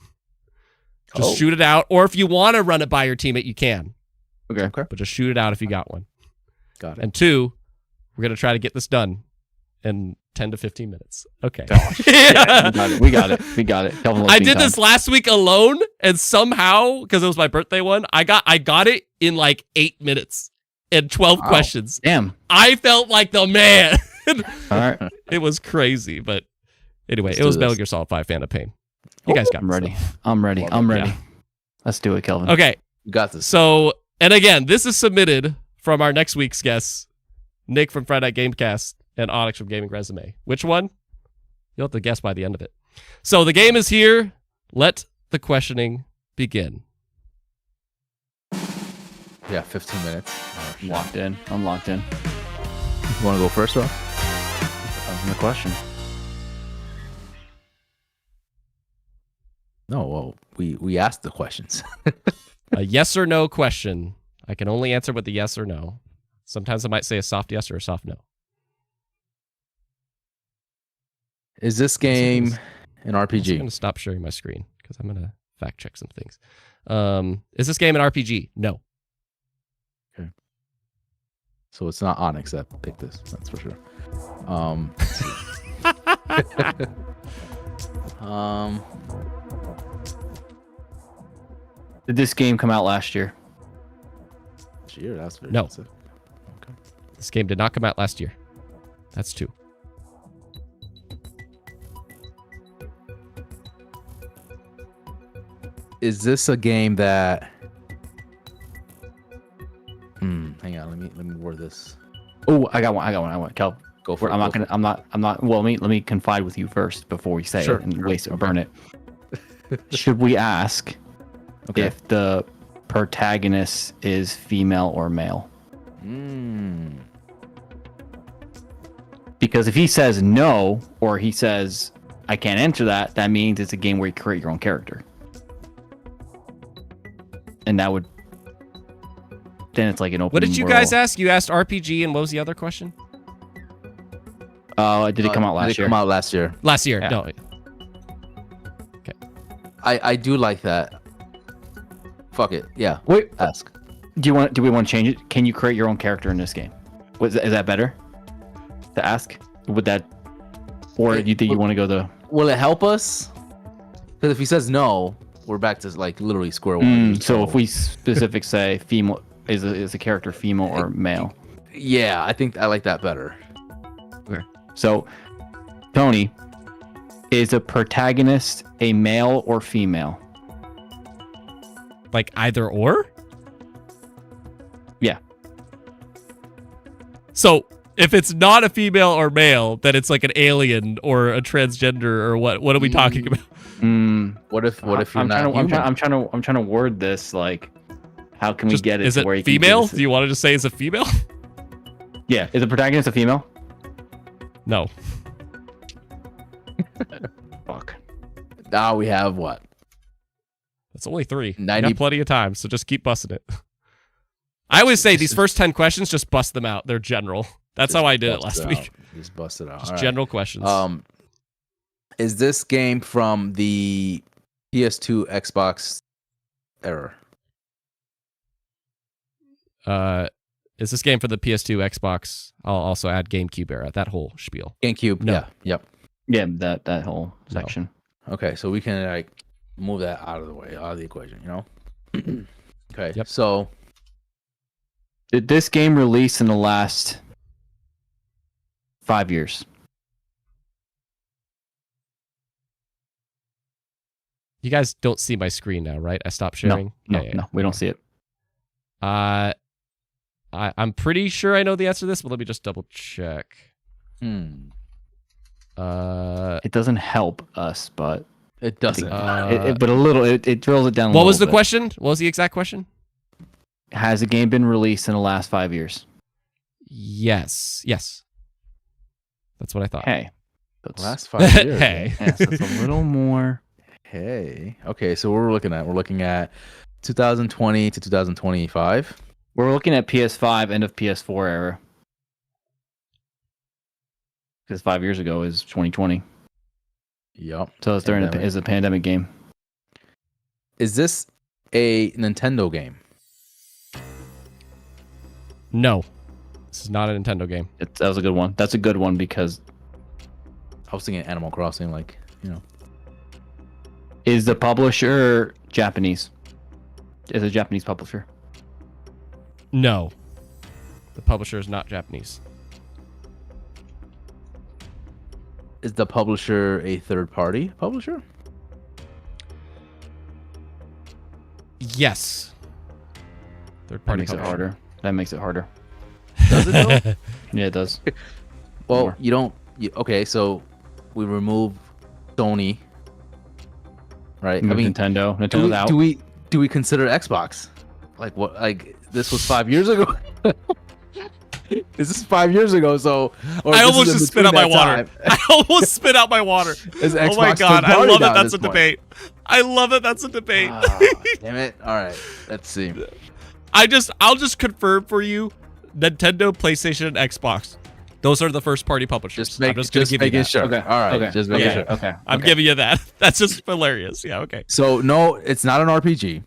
S1: Just shoot it out, or if you want to run it by your teammate, you can.
S2: Okay.
S1: But just shoot it out if you got one.
S3: Got it.
S1: And two, we're going to try to get this done in 10 to 15 minutes. Okay.
S2: We got it.
S1: I did this last week alone, and somehow, because it was my birthday one, I got it in like 8 minutes and 12 questions.
S2: Damn.
S1: I felt like the man.
S2: All right.
S1: It was crazy, but anyway, it was Metal Gear Solid 5 Fan of Pain. You guys got
S2: this. I'm ready.
S1: Yeah.
S2: Let's do it, Kelvin.
S1: Okay.
S3: You got this.
S1: So, and again, this is submitted from our next week's guests, Nick from Friday Night Gamecast and Onyx from Gaming Resume. Which one? You'll have to guess by the end of it. So the game is here. Let the questioning begin.
S3: Yeah, 15 minutes.
S2: I'm locked in. You want
S3: to go first, Rob?
S2: Depends on the question.
S3: No, well, we asked the questions.
S1: A yes or no question. I can only answer with a yes or no. Sometimes I might say a soft yes or a soft no.
S3: Is this game an RPG?
S1: I'm going to stop sharing my screen because I'm going to fact check some things. Is this game an RPG? No.
S3: Okay. So it's not Onyx that picked this. That's for sure.
S2: Did this game come out last year?
S3: That's very
S1: No.
S3: expensive. Okay.
S1: This game did not come out last year. That's 2.
S3: Is this a game that? Hang on. Let me word this.
S2: Oh, I got one. Kel,
S3: Go for it.
S2: I'm not. Well, let me confide with you first before we say it and burn it. Should we ask if the protagonist is female or male? Because if he says no, or he says I can't answer that, that means it's a game where you create your own character. And that would then it's like an open.
S1: What did you
S2: world.
S1: guys ask? You asked RPG, and what was the other question?
S2: Did it come out last year?
S3: Come out last year.
S1: Last year.
S2: Yeah.
S1: No. Okay.
S3: I do like that. Fuck it. Yeah.
S2: Wait.
S3: Ask.
S2: Do we want to change it? Can you create your own character in this game? Is that better to ask? Would that, or do you think you want to go the?
S3: Will it help us? Because if he says no, we're back to like literally square one.
S2: So if we specific say female, is a character female or male?
S3: Yeah, I think I like that better.
S2: Okay. So, Tony, is a protagonist a male or female?
S1: Like either or?
S2: Yeah.
S1: So if it's not a female or male, then it's like an alien or a transgender or what? What are we talking about?
S3: What if you're not human?
S2: I'm trying to word this like, how can we get it?
S1: Is
S2: to
S1: it
S2: where you
S1: female?
S2: Can
S1: Do you want to just say it's a female?
S2: Yeah. Is the protagonist a female?
S1: No.
S2: Fuck.
S3: Now we have what?
S1: That's only 3.
S3: 90
S1: You got plenty of time, so just keep busting it. I always say these first 10 questions, just bust them out. They're general. That's how I did it last week.
S3: Just bust it out.
S1: Just general questions.
S3: Is this game from the PS2 Xbox era?
S1: Is this game for the PS2 Xbox? I'll also add GameCube era. That whole spiel.
S3: GameCube.
S1: No.
S3: Yeah. Yep.
S2: Yeah, that whole section.
S3: Okay, so we can like move that out of the way, out of the equation, you know? Okay.
S1: Yep.
S3: So
S2: Did this game release in the last 5 years?
S1: You guys don't see my screen now, right? I stopped sharing.
S2: No,
S1: Yeah.
S2: no, we don't see it.
S1: I'm pretty sure I know the answer to this, but let me just double check.
S2: It doesn't help us, but
S3: it doesn't.
S2: but a little. It drills it down.
S1: What was the question? What was the exact question?
S2: Has the game been released in the last 5 years?
S1: Yes. That's what I thought.
S2: Hey,
S3: last 5 years.
S1: Hey.
S2: yes, that's a little more.
S3: Hey. Okay, so what we're looking at 2020 to 2025.
S2: We're looking at PS5, end of PS4 era. Because 5 years ago is 2020.
S3: Yep.
S2: So it's during is a pandemic game.
S3: Is this a Nintendo game?
S1: No. This is not a Nintendo game.
S2: That was a good one. That's a good one because
S3: I was thinking Animal Crossing, like, you know.
S2: is the publisher Japanese? Is a Japanese publisher?
S1: No. The publisher is not Japanese.
S3: Is the publisher a third-party publisher?
S1: Yes. Third
S2: That
S1: party
S2: makes it
S1: publisher.
S2: harder. That makes it harder.
S3: Does it though?
S2: Yeah, it does.
S3: Well,
S2: More.
S3: you don't. Okay, so we remove Sony, right?
S2: Nintendo. Nintendo's out.
S3: Do we consider Xbox? Like what? Like this was 5 years ago. This is 5 years ago. So
S1: I almost just spit out my water. I almost spit out my water.
S3: Is
S1: Oh my
S3: Xbox
S1: god! I
S3: third-party
S1: love
S3: now
S1: it.
S3: at
S1: That's a
S3: this point?
S1: debate. I love it. That's a debate.
S3: Ah, damn it! All right, let's see.
S1: I'll just confirm for you. Nintendo, PlayStation, and Xbox. Those are the first party publishers. I'm just gonna give you that.
S3: sure.
S2: Okay.
S3: All right,
S2: Okay.
S3: just making
S1: Okay.
S3: sure.
S2: Okay.
S1: I'm giving you that. That's just hilarious. Yeah. Okay.
S3: So no, it's not an RPG,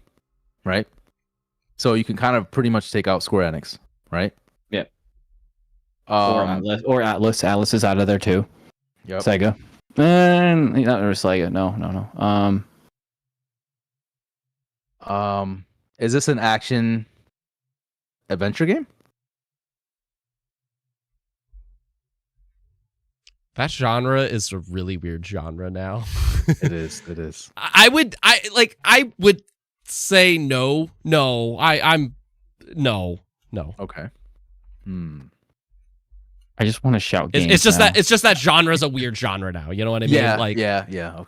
S3: right? So you can kind of pretty much take out Square Enix, right?
S2: Yeah.
S3: Um,
S2: Or Atlas. Atlas is out of there too.
S3: yep.
S2: Sega. And not really Sega. No.
S3: Is this an action adventure game?
S1: That genre is a really weird genre now.
S3: It is. It is.
S1: I would say no. No. I'm no.
S3: Okay.
S2: I just want to shout games.
S1: It's just
S2: now.
S1: that genre is a weird genre now. You know what I mean?
S3: Yeah.
S1: Like
S3: yeah. Okay.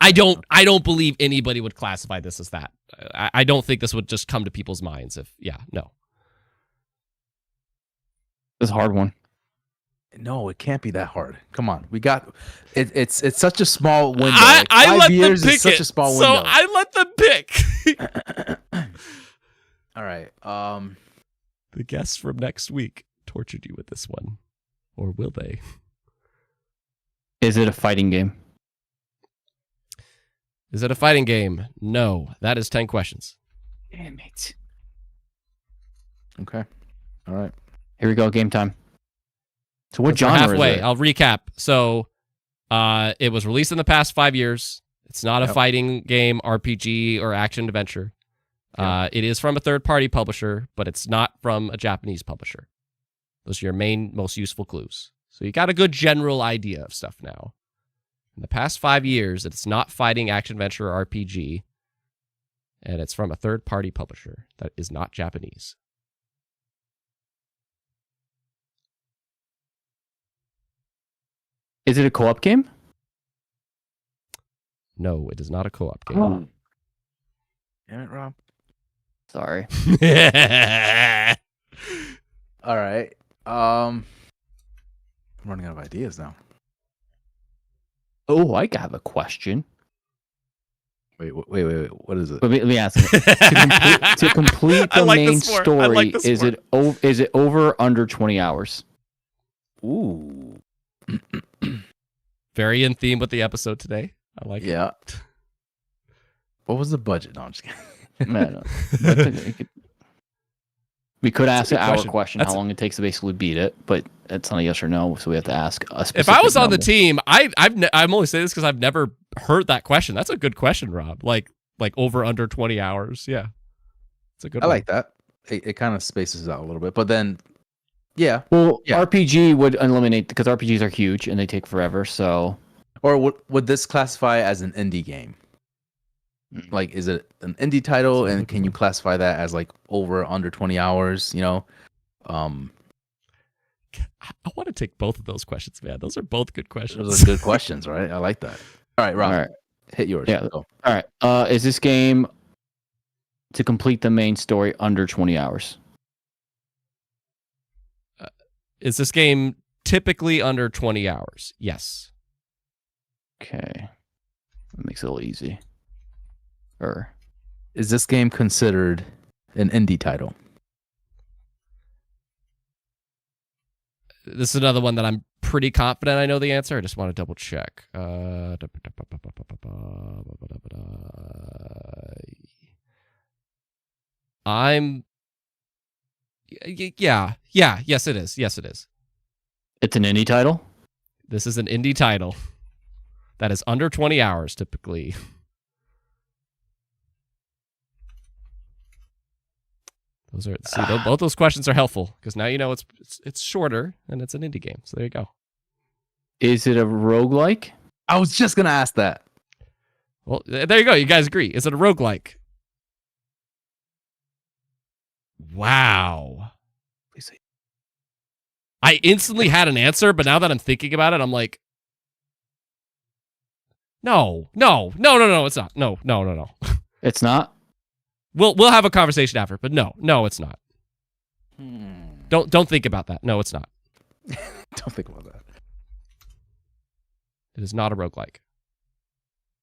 S1: I don't believe anybody would classify this as that. I don't think this would just come to people's minds if no.
S2: It's a hard one.
S3: No, it can't be that hard. Come on, we got it. It's such a small window.
S1: I
S3: Like, 5
S1: let them
S3: years
S1: pick
S3: is such
S1: it.
S3: a small
S1: So
S3: window.
S1: I let them pick.
S3: All right.
S1: The guests from next week tortured you with this one. Or will they?
S2: Is it a fighting game?
S1: Is it a fighting game? No. That is 10 questions.
S2: Damn it.
S3: Okay. All right.
S2: Here we go. Game time. So what
S1: We're
S2: genre
S1: halfway.
S2: is it?
S1: I'll recap. So it was released in the past 5 years. It's not a
S3: Yep.
S1: fighting game, RPG, or action adventure. It is from a third-party publisher, but it's not from a Japanese publisher. Those are your main, most useful clues. So you got a good general idea of stuff now. In the past 5 years, it's not fighting, action, adventure, or RPG, and it's from a third-party publisher that is not Japanese.
S2: Is it a co-op game?
S1: No, it is not a co-op game.
S2: Oh.
S3: Damn it, Rob.
S2: Sorry.
S3: All right. I'm running out of ideas now.
S2: Oh, I have a question.
S3: Wait. What is it?
S2: Let me ask it. To complete
S1: I
S2: the
S1: like
S2: main
S1: this more. I
S2: story,
S1: like this
S2: is
S1: more.
S2: it over or under 20 hours?
S3: Ooh.
S1: Very in theme with the episode today. I like it.
S3: Yeah. What was the budget? No, I'm just kidding.
S2: Man, we could ask an
S1: good
S2: hour
S1: question.
S2: question,
S1: That's
S2: how long it takes to basically beat it, but it's not a yes or no, so we have to ask a specific
S1: If I was on the
S2: number.
S1: team, I'm only saying this because I've never heard that question. That's a good question, Rob. Like over under 20 hours. Yeah. It's a good
S3: I
S1: one.
S3: like that. It kind of spaces out a little bit, but then, yeah.
S2: Well,
S3: Yeah.
S2: RPG would eliminate because RPGs are huge and they take forever. So,
S3: Or would this classify as an indie game? Like, is it an indie title, and can you classify that as like over under 20 hours? You know,
S1: I want to take both of those questions, man. Those are both good questions.
S3: those are good questions, right? I like that. All right, Rob,
S2: all right,
S3: hit yours.
S2: yeah,
S3: Go.
S2: all right. Is this game to complete the main story under 20 hours?
S1: Is this game typically under 20 hours? Yes.
S2: Okay, that makes it a little easy.
S3: Is this game considered an indie title?
S1: This is another one that I'm pretty confident I know the answer. I just want to double check. Yes it is. Yes it is.
S2: It's an indie title.
S1: This is an indie title that is under 20 hours typically. Both those questions are helpful because now you know it's shorter and it's an indie game. So there you go.
S2: Is it a roguelike?
S3: I was just gonna ask that.
S1: Well, there you go. You guys agree. Is it a roguelike? Wow. I instantly had an answer, but now that I'm thinking about it, I'm like, no, it's not. No.
S2: It's not.
S1: We'll have a conversation after, but no, it's not. Don't think about that. No, it's not.
S3: Don't think about that.
S1: It is not a roguelike.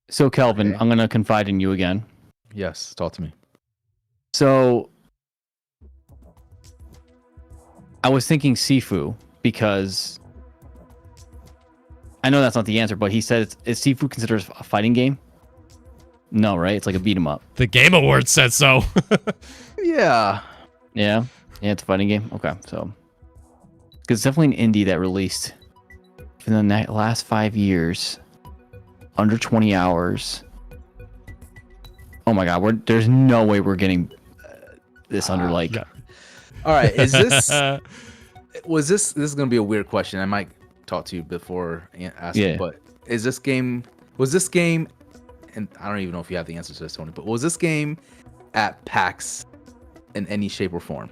S2: So, Kelvin,
S3: Okay.
S2: I'm going to confide in you again.
S3: Yes, talk to me.
S2: So, I was thinking Sifu because I know that's not the answer, but he said, is Sifu considered a fighting game? No, right? It's like a beat 'em up.
S1: The Game Awards said so.
S3: Yeah.
S2: Yeah, it's a fighting game. Okay, so because it's definitely an indie that released in the last 5 years, under 20 hours. Oh my God, there's no way we're getting this under like.
S1: Yeah.
S3: All right. Is this this is gonna be a weird question? I might talk to you before asking,
S2: Yeah.
S3: but was this game? And I don't even know if you have the answer to this, Tony. But was this game at PAX in any shape or form?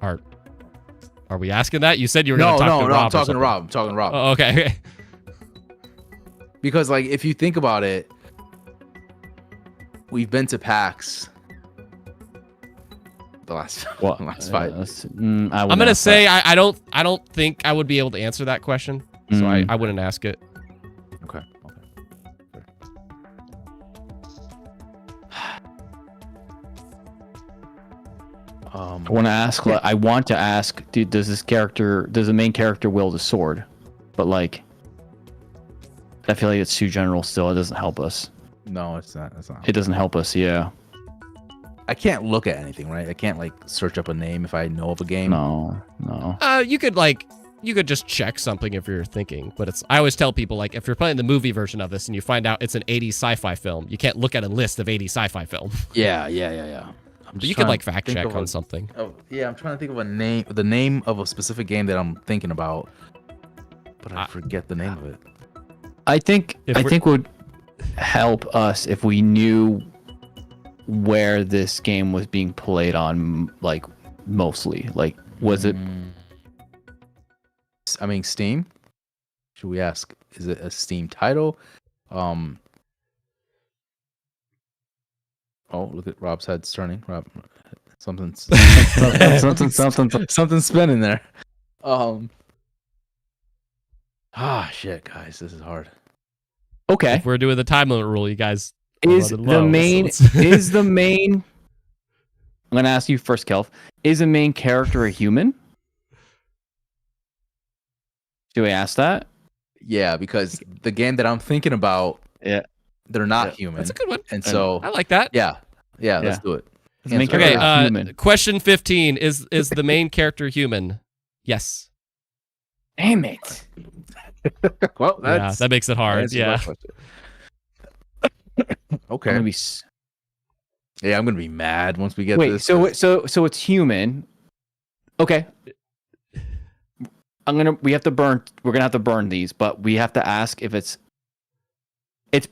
S1: Are we asking that? You said you were going to talk to Rob.
S3: I'm talking to Rob. I'm talking to Rob.
S1: Oh, okay.
S3: Because like if you think about it, we've been to PAX the last five.
S1: I'm gonna say I don't think I would be able to answer that question, so I wouldn't ask it.
S3: Okay.
S2: I want to ask, dude, does the main character wield a sword? But like, I feel like it's too general still. It doesn't help us.
S3: No, it's not. It's not.
S2: It doesn't help us, yeah.
S3: I can't look at anything, right? I can't like search up a name if I know of a game.
S2: No.
S1: You could just check something if you're thinking, but I always tell people, like, if you're playing the movie version of this and you find out it's an 80s sci-fi film, you can't look at a list of 80s sci-fi film.
S3: Yeah.
S1: But you could like fact check on something.
S3: Oh, yeah, I'm trying to think of the name of a specific game that I'm thinking about, but I forget the name of it.
S2: I think would help us if we knew where this game was being played on, like, mostly. Like, was it?
S3: I mean, Steam. Should we ask? Is it a Steam title? Oh, look at Rob's head's turning. Rob, something's spinning there. Shit, guys, this is hard.
S2: Okay.
S1: If we're doing the time limit rule, you guys
S2: Is the main I'm gonna ask you first, Kelv. Is the main character a human? Do we ask that?
S3: Yeah, because the game that I'm thinking about, they're not human.
S1: That's a good one.
S3: And so
S1: I like that.
S3: Yeah, let's do it.
S2: Is the main character human?
S1: Question 15 is the main character human? Yes.
S2: Damn it.
S3: Well,
S1: that makes it hard. Yeah.
S3: Okay.
S2: I'm gonna be.
S3: Yeah, I'm gonna be mad once we get
S2: Wait,
S3: this.
S2: so it's human. Okay. We have to burn. We're gonna have to burn these, but we have to ask if it's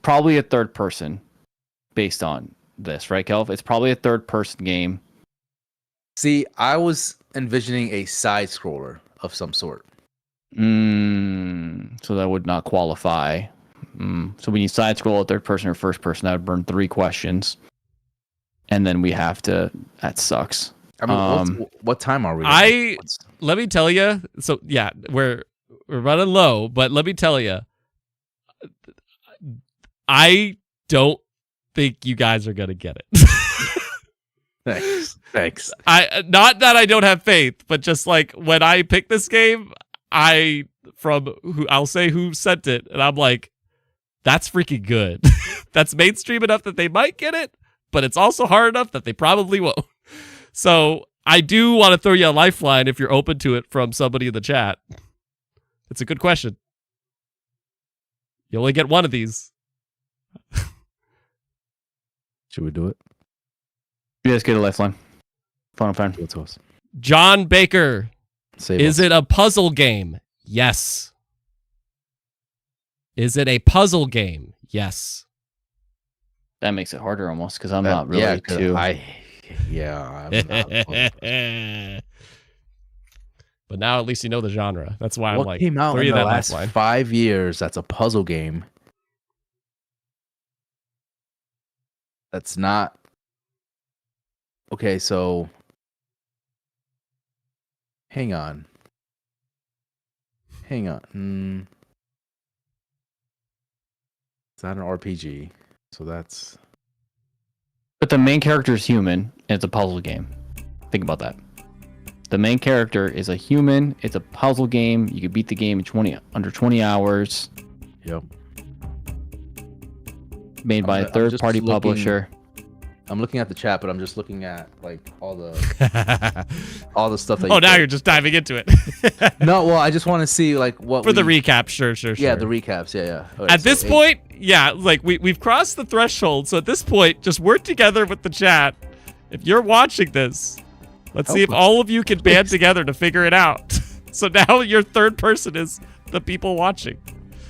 S2: probably a third person, based on this, right, Kelv? It's probably a third person game.
S3: See, I was envisioning a side scroller of some sort.
S2: So that would not qualify. So when you side scroll a third person or first person, that would burn 3 questions. And then we have to. That sucks.
S3: I mean, what time are we?
S1: Let me tell you. So yeah, we're running low, but let me tell you, I don't think you guys are gonna get it.
S3: Thanks.
S1: I not that I don't have faith, but just like when I pick this game, I'll say who sent it, and I'm like, that's freaking good. That's mainstream enough that they might get it, but it's also hard enough that they probably won't. So I do want to throw you a lifeline if you're open to it from somebody in the chat. It's a good question. You only get one of these.
S3: Should we do it?
S2: You guys get a lifeline. Fine.
S3: What's us?
S1: John Baker. Is
S3: it?
S1: it a puzzle game? Yes. Is it a puzzle game? Yes.
S2: That makes it harder almost because I'm not really too.
S3: I'm not.
S1: But now at least you know the genre. That's why I'm like,
S3: came out
S1: throw
S3: in
S1: you
S3: the
S1: that
S3: last
S1: lifeline.
S3: 5 years? That's a puzzle game. That's not. Okay, so hang on. It's not an RPG, so that's.
S2: But the main character is human, and it's a puzzle game. Think about that. The main character is a human. It's a puzzle game. You can beat the game in under 20 hours.
S3: Yep.
S2: Made by a third-party publisher.
S3: I'm looking at the chat, but I'm just looking at like all the stuff that.
S1: Oh, now you're just diving into it.
S3: No, well, I just want to see like what
S1: for the recap. Sure.
S3: Yeah, the recaps. Yeah.
S1: Okay, at this point, yeah, like we've crossed the threshold. So at this point, just work together with the chat. If you're watching this, let's see if all of you can band together to figure it out. So now your third person is the people watching.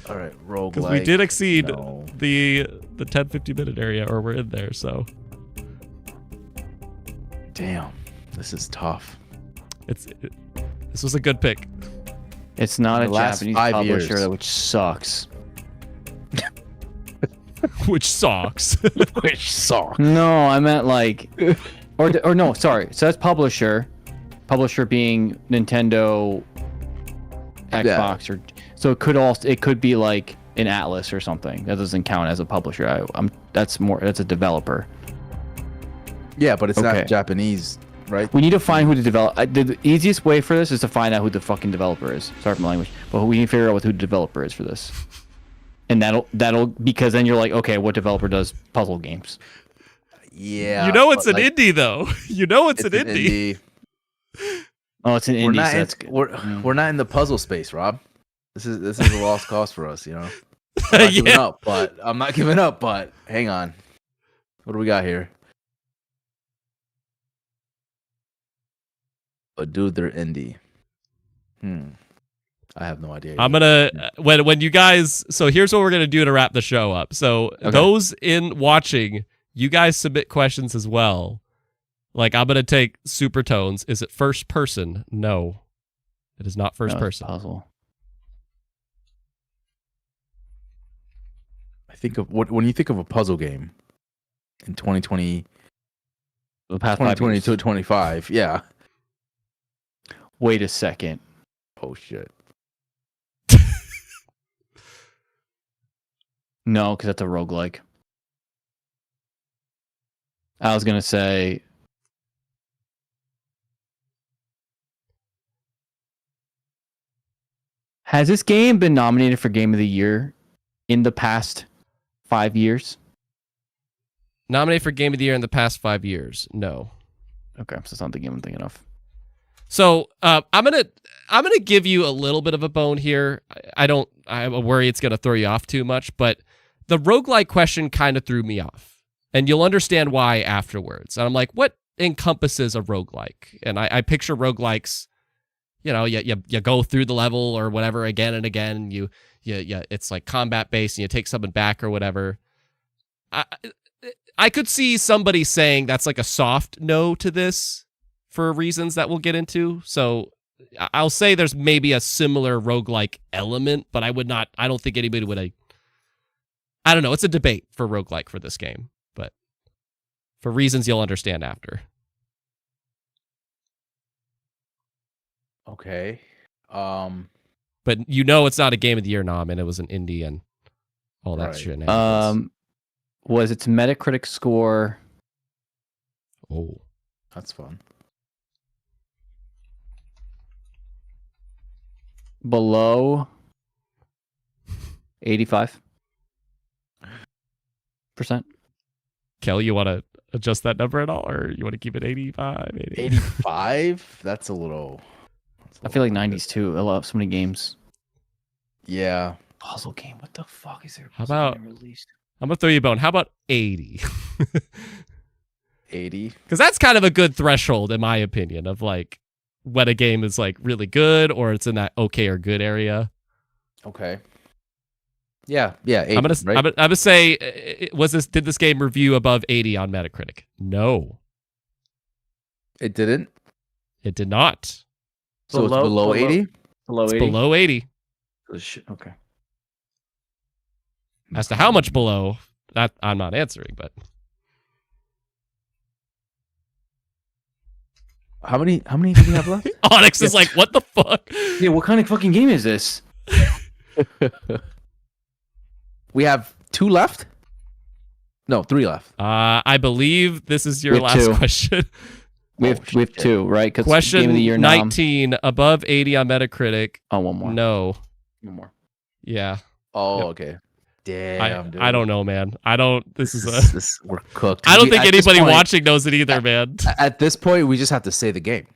S3: All right, roguelike.
S1: Because we did exceed the 10-50 minute area, or we're in there. So.
S3: Damn, this is tough.
S1: This was a good pick.
S2: It's not a Japanese publisher, which sucks.
S1: Which sucks.
S3: Which sucks.
S2: No, I meant like, or no, sorry. So that's publisher. Publisher being Nintendo, Xbox, or so it could be like an Atlas or something. That doesn't count as a publisher. That's a developer.
S3: Yeah, but it's not Japanese, right?
S2: We need to find who the developer. The easiest way for this is to find out who the fucking developer is. Sorry for my language, but we need to figure out who the developer is for this. And that'll because then you're like, okay, what developer does puzzle games?
S3: Yeah,
S1: you know it's an indie though. You know it's an indie.
S2: Oh, it's an indie.
S3: We're not in the puzzle space, Rob. This is a lost cause for us, you know. I'm not giving up. But hang on, what do we got here? But dude, they're indie. I have no idea.
S1: I'm gonna when you guys. So here's what we're gonna do to wrap the show up. So those in watching, you guys submit questions as well. Like I'm gonna take Supertones. Is it first person? No, it is not first person.
S2: Puzzle.
S3: I think of when you think of a puzzle game in 2020,
S2: the past
S3: 2020 to 25. Yeah.
S2: Wait a second.
S3: Oh shit.
S2: No, because that's a roguelike. I was gonna say. Has this game been nominated for Game of the Year in the past 5 years?
S1: Nominated for Game of the Year in the past 5 years? No.
S2: Okay, so it's not the game I'm thinking of.
S1: So I'm gonna give you a little bit of a bone here. I worry it's gonna throw you off too much, but the roguelike question kind of threw me off. And you'll understand why afterwards. And I'm like, what encompasses a roguelike? And I picture roguelikes, you know, you go through the level or whatever again and again. You it's like combat based and you take something back or whatever. I could see somebody saying that's like a soft no to this for reasons that we'll get into. So I'll say there's maybe a similar roguelike element, but I don't think anybody would. I don't know. It's a debate for roguelike for this game, but for reasons you'll understand after.
S3: Okay.
S1: But you know it's not a game of the year nom, and it was an indie and all that shit.
S2: Was its Metacritic score?
S3: Oh, that's fun.
S2: Below 85%.
S1: Kel, you want to adjust that number at all, or you want to keep it 85?
S3: 85? That's a little.
S2: I feel like 90s too. I love so many games.
S3: Yeah.
S2: Puzzle game. What the fuck is there?
S1: How about?
S2: Released?
S1: I'm gonna throw you a bone. How about 80?
S3: 80?
S1: Because that's kind of a good threshold, in my opinion, of like when a game is like really good or it's in that okay or good area.
S3: Okay. Yeah. 80,
S1: I'm
S3: right?
S1: gonna say, did this game review above 80 on Metacritic? No,
S3: it didn't.
S1: It did not.
S3: So it's below 80.
S2: Below 80.
S1: Below 80.
S2: Okay.
S1: As to how much below, that I'm not answering, but
S3: how many do we have left?
S1: Onyx is like, what the fuck?
S2: Yeah, what kind of fucking game is this?
S3: We have 2 left? No, 3 left.
S1: I believe this is your last
S2: 2.
S1: question.
S2: We have 2, right?
S1: Question
S2: game of the year
S1: 19, above 80 on Metacritic.
S2: Oh, one more.
S1: No.
S2: One more.
S1: Yeah.
S3: Oh,
S1: Yep.
S3: Okay. Damn, dude.
S1: I don't know, man.
S3: We're cooked.
S1: I don't think
S3: At this
S1: anybody
S3: point-
S1: watching knows it either, man.
S3: At this point, we just have to say the game.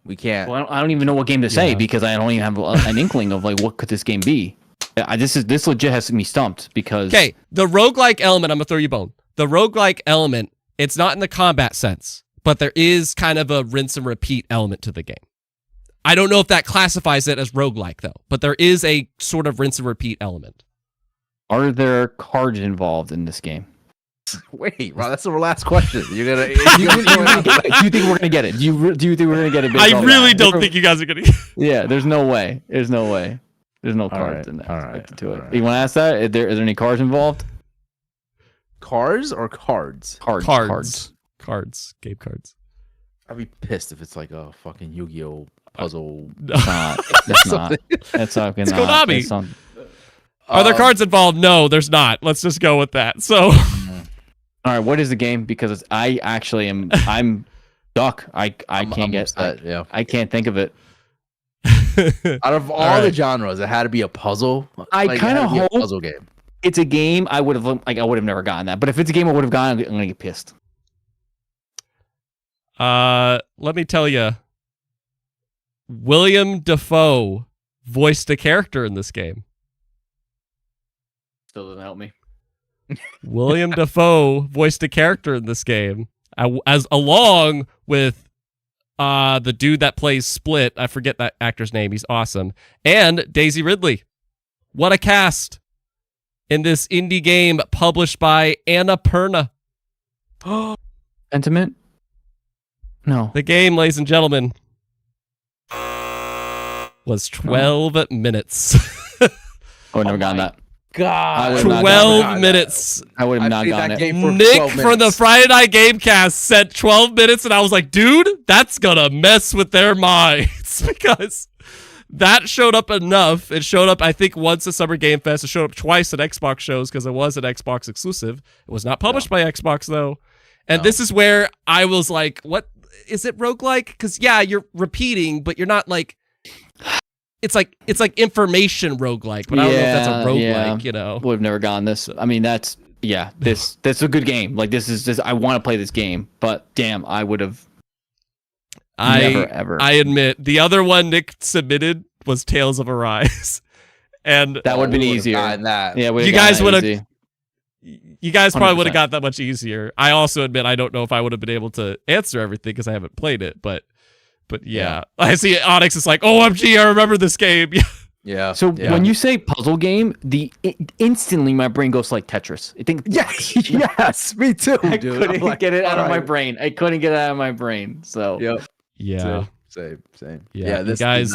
S3: We can't.
S2: Well, I don't even know what game to say
S1: Yeah.
S2: because I don't even have an inkling of like what could this game be. This legit has me stumped because
S1: Okay, the roguelike element, I'm going to throw you a bone. The roguelike element, it's not in the combat sense, but there is kind of a rinse and repeat element to the game. I don't know if that classifies it as roguelike, though, but there is a sort of rinse and repeat element.
S2: Are there cards involved in this game?
S3: Wait, Ron, that's our last question. You're gonna.
S2: Do you think we're gonna get it? Do you think we're gonna get it?
S1: I really don't think you guys are going to.
S2: Yeah, there's no way. There's no way. There's no cards in there.
S3: All right.
S2: To it. You want to ask that? Is there any cards involved?
S3: Cars or cards?
S1: Cards. Game cards.
S3: I'd be pissed if it's like a fucking Yu-Gi-Oh puzzle.
S2: It's not. It's not. It's not.
S1: It's Konami.
S2: It's not.
S1: Are there cards involved? No, there's not. Let's just go with that. So,
S2: all right. What is the game? Because I actually am. I'm stuck. I can't get.
S3: Upset, yeah.
S2: I can't think of it.
S3: Out of all the genres, it had to be a puzzle.
S2: I kind of hope
S3: a puzzle game.
S2: It's a game. I would have never gotten that. But if it's a game I would have gotten, I'm gonna get pissed.
S1: Let me tell you, William Dafoe voiced a character in this game.
S2: Still doesn't help me.
S1: William Dafoe voiced a character in this game, as along with the dude that plays Split. I forget that actor's name. He's awesome. And Daisy Ridley. What a cast in this indie game published by Annapurna.
S2: Sentiment? No.
S1: The game, ladies and gentlemen, was 12 minutes.
S2: I would have never gotten that.
S3: God,
S1: 12 minutes.
S2: I would have not gotten it.
S1: Nick from the Friday Night Gamecast said 12 minutes, and I was like, dude, that's gonna mess with their minds because that showed up enough. It showed up, I think, once at Summer Game Fest. It showed up twice at Xbox shows because it was an Xbox exclusive. It was not published by Xbox, though. And this is where I was like, what? Is it roguelike? Because, yeah, you're repeating, but you're not like... It's like information roguelike, but I don't know if that's a roguelike, you know.
S2: Would have never gotten this. I mean, that's a good game. Like this is I want to play this game, but damn, I would have never ever.
S1: I admit the other one Nick submitted was Tales of Arise, and
S2: that would have been easier.
S3: That.
S2: Yeah,
S1: you guys would have. you guys probably would have
S2: 100%.
S1: got that much easier. I also admit I don't know if I would have been able to answer everything because I haven't played it, but yeah. I see Onyx is like, OMG, I remember this game.
S3: Yeah.
S2: So when you say puzzle game, instantly my brain goes like Tetris. I think
S3: yes, me too,
S2: I
S3: dude.
S2: couldn't get it out of my brain. I couldn't get it out of my brain. So
S3: Yep.
S1: Yeah.
S3: Same.
S1: Yeah.
S3: This
S1: you guys,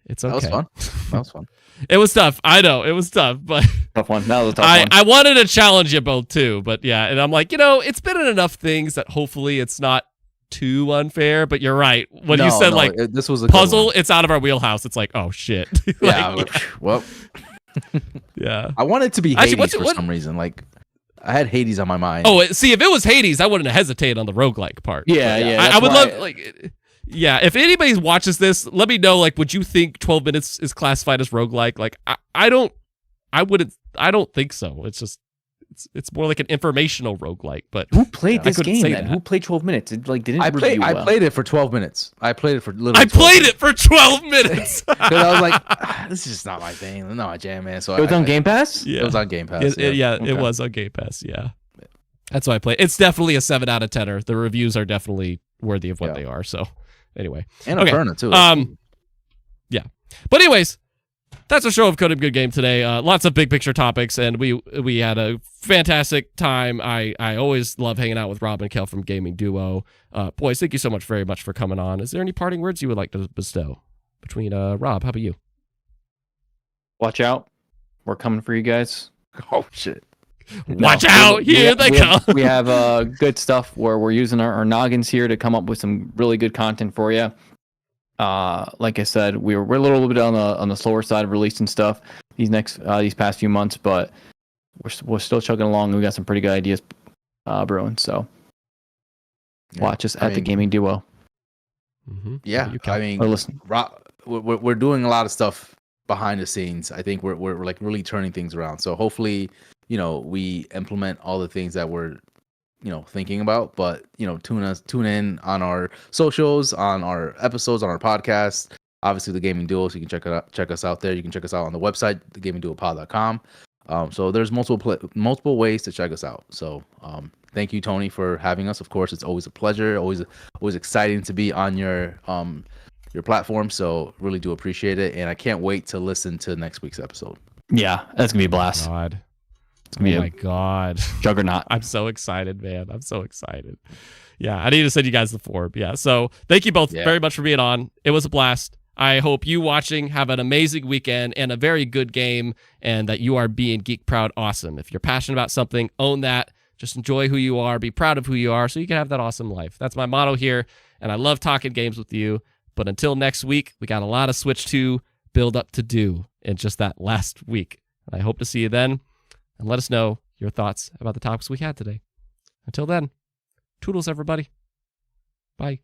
S1: it's okay.
S3: That was fun.
S1: It was tough. I know it was tough, but
S2: tough one. That was a tough one.
S1: I wanted to challenge you both too, but yeah, and I'm like, it's been in enough things that hopefully it's not too unfair. But you're right when you said
S3: this was a
S1: puzzle, it's out of our wheelhouse. It's like, oh shit.
S3: Yeah. Well.
S1: Yeah.
S3: I wanted to be Hades for some reason. Like, I had Hades on my mind.
S1: Oh, see, if it was Hades, I wouldn't hesitate on the roguelike part.
S2: Yeah.
S1: I would love Yeah, if anybody watches this, let me know. Like, would you think 12 minutes is classified as roguelike? Like, I don't think so. It's just, it's more like an informational roguelike. But
S2: who played this game?
S1: Then?
S2: Who played 12 minutes? It didn't.
S3: I played it for 12 minutes. I played it for literally.
S1: 12 minutes.
S3: Because I was like, this is just not my thing. Not my jam, man. So
S2: it was on Game Pass.
S3: Yeah, it was on Game Pass.
S1: It was on Game Pass. Yeah, that's why I played. It's definitely a 7 out of 10. The reviews are definitely worthy of what they are. So. Anyway,
S3: and Inferno too.
S1: Yeah, but anyways, that's a show of Coded Good Game today. Lots of big picture topics, and we had a fantastic time. I always love hanging out with Rob and Kel from Gaming Duo. Boys, thank you so much very much for coming on. Is there any parting words you would like to bestow between Rob? How about you?
S2: Watch out, we're coming for you guys.
S3: Oh shit.
S1: Watch out! Here they come.
S2: We have good stuff where we're using our noggins here to come up with some really good content for you. Like I said, we're a little bit on the slower side of releasing stuff these past few months, but we're still chugging along. And we got some pretty good ideas brewing. So watch us at the Gaming Duo.
S1: Mm-hmm.
S3: Yeah, I mean,
S2: listen,
S3: we're doing a lot of stuff behind the scenes. I think we're like really turning things around. So hopefully, we implement all the things that we're, thinking about. But tune in on our socials, on our episodes, on our podcast. Obviously, the Gaming Duo. So you can check us out there. You can check us out on the website, thegamingduopod.com. So there's multiple ways to check us out. So thank you, Tony, for having us. Of course, it's always a pleasure. Always exciting to be on your platform. So really do appreciate it, and I can't wait to listen to next week's episode.
S2: Yeah, that's gonna be a blast.
S1: God.
S2: Oh
S1: my God.
S2: Juggernaut.
S1: I'm so excited, man. I'm so excited. Yeah, I need to send you guys the form. Yeah, so thank you both very much for being on. It was a blast. I hope you watching have an amazing weekend and a very good game, and that you are being geek proud awesome. If you're passionate about something, own that. Just enjoy who you are. Be proud of who you are so you can have that awesome life. That's my motto here, and I love talking games with you. But until next week, we got a lot of Switch 2 build up to do in just that last week. And I hope to see you then. And let us know your thoughts about the topics we had today. Until then, toodles, everybody. Bye.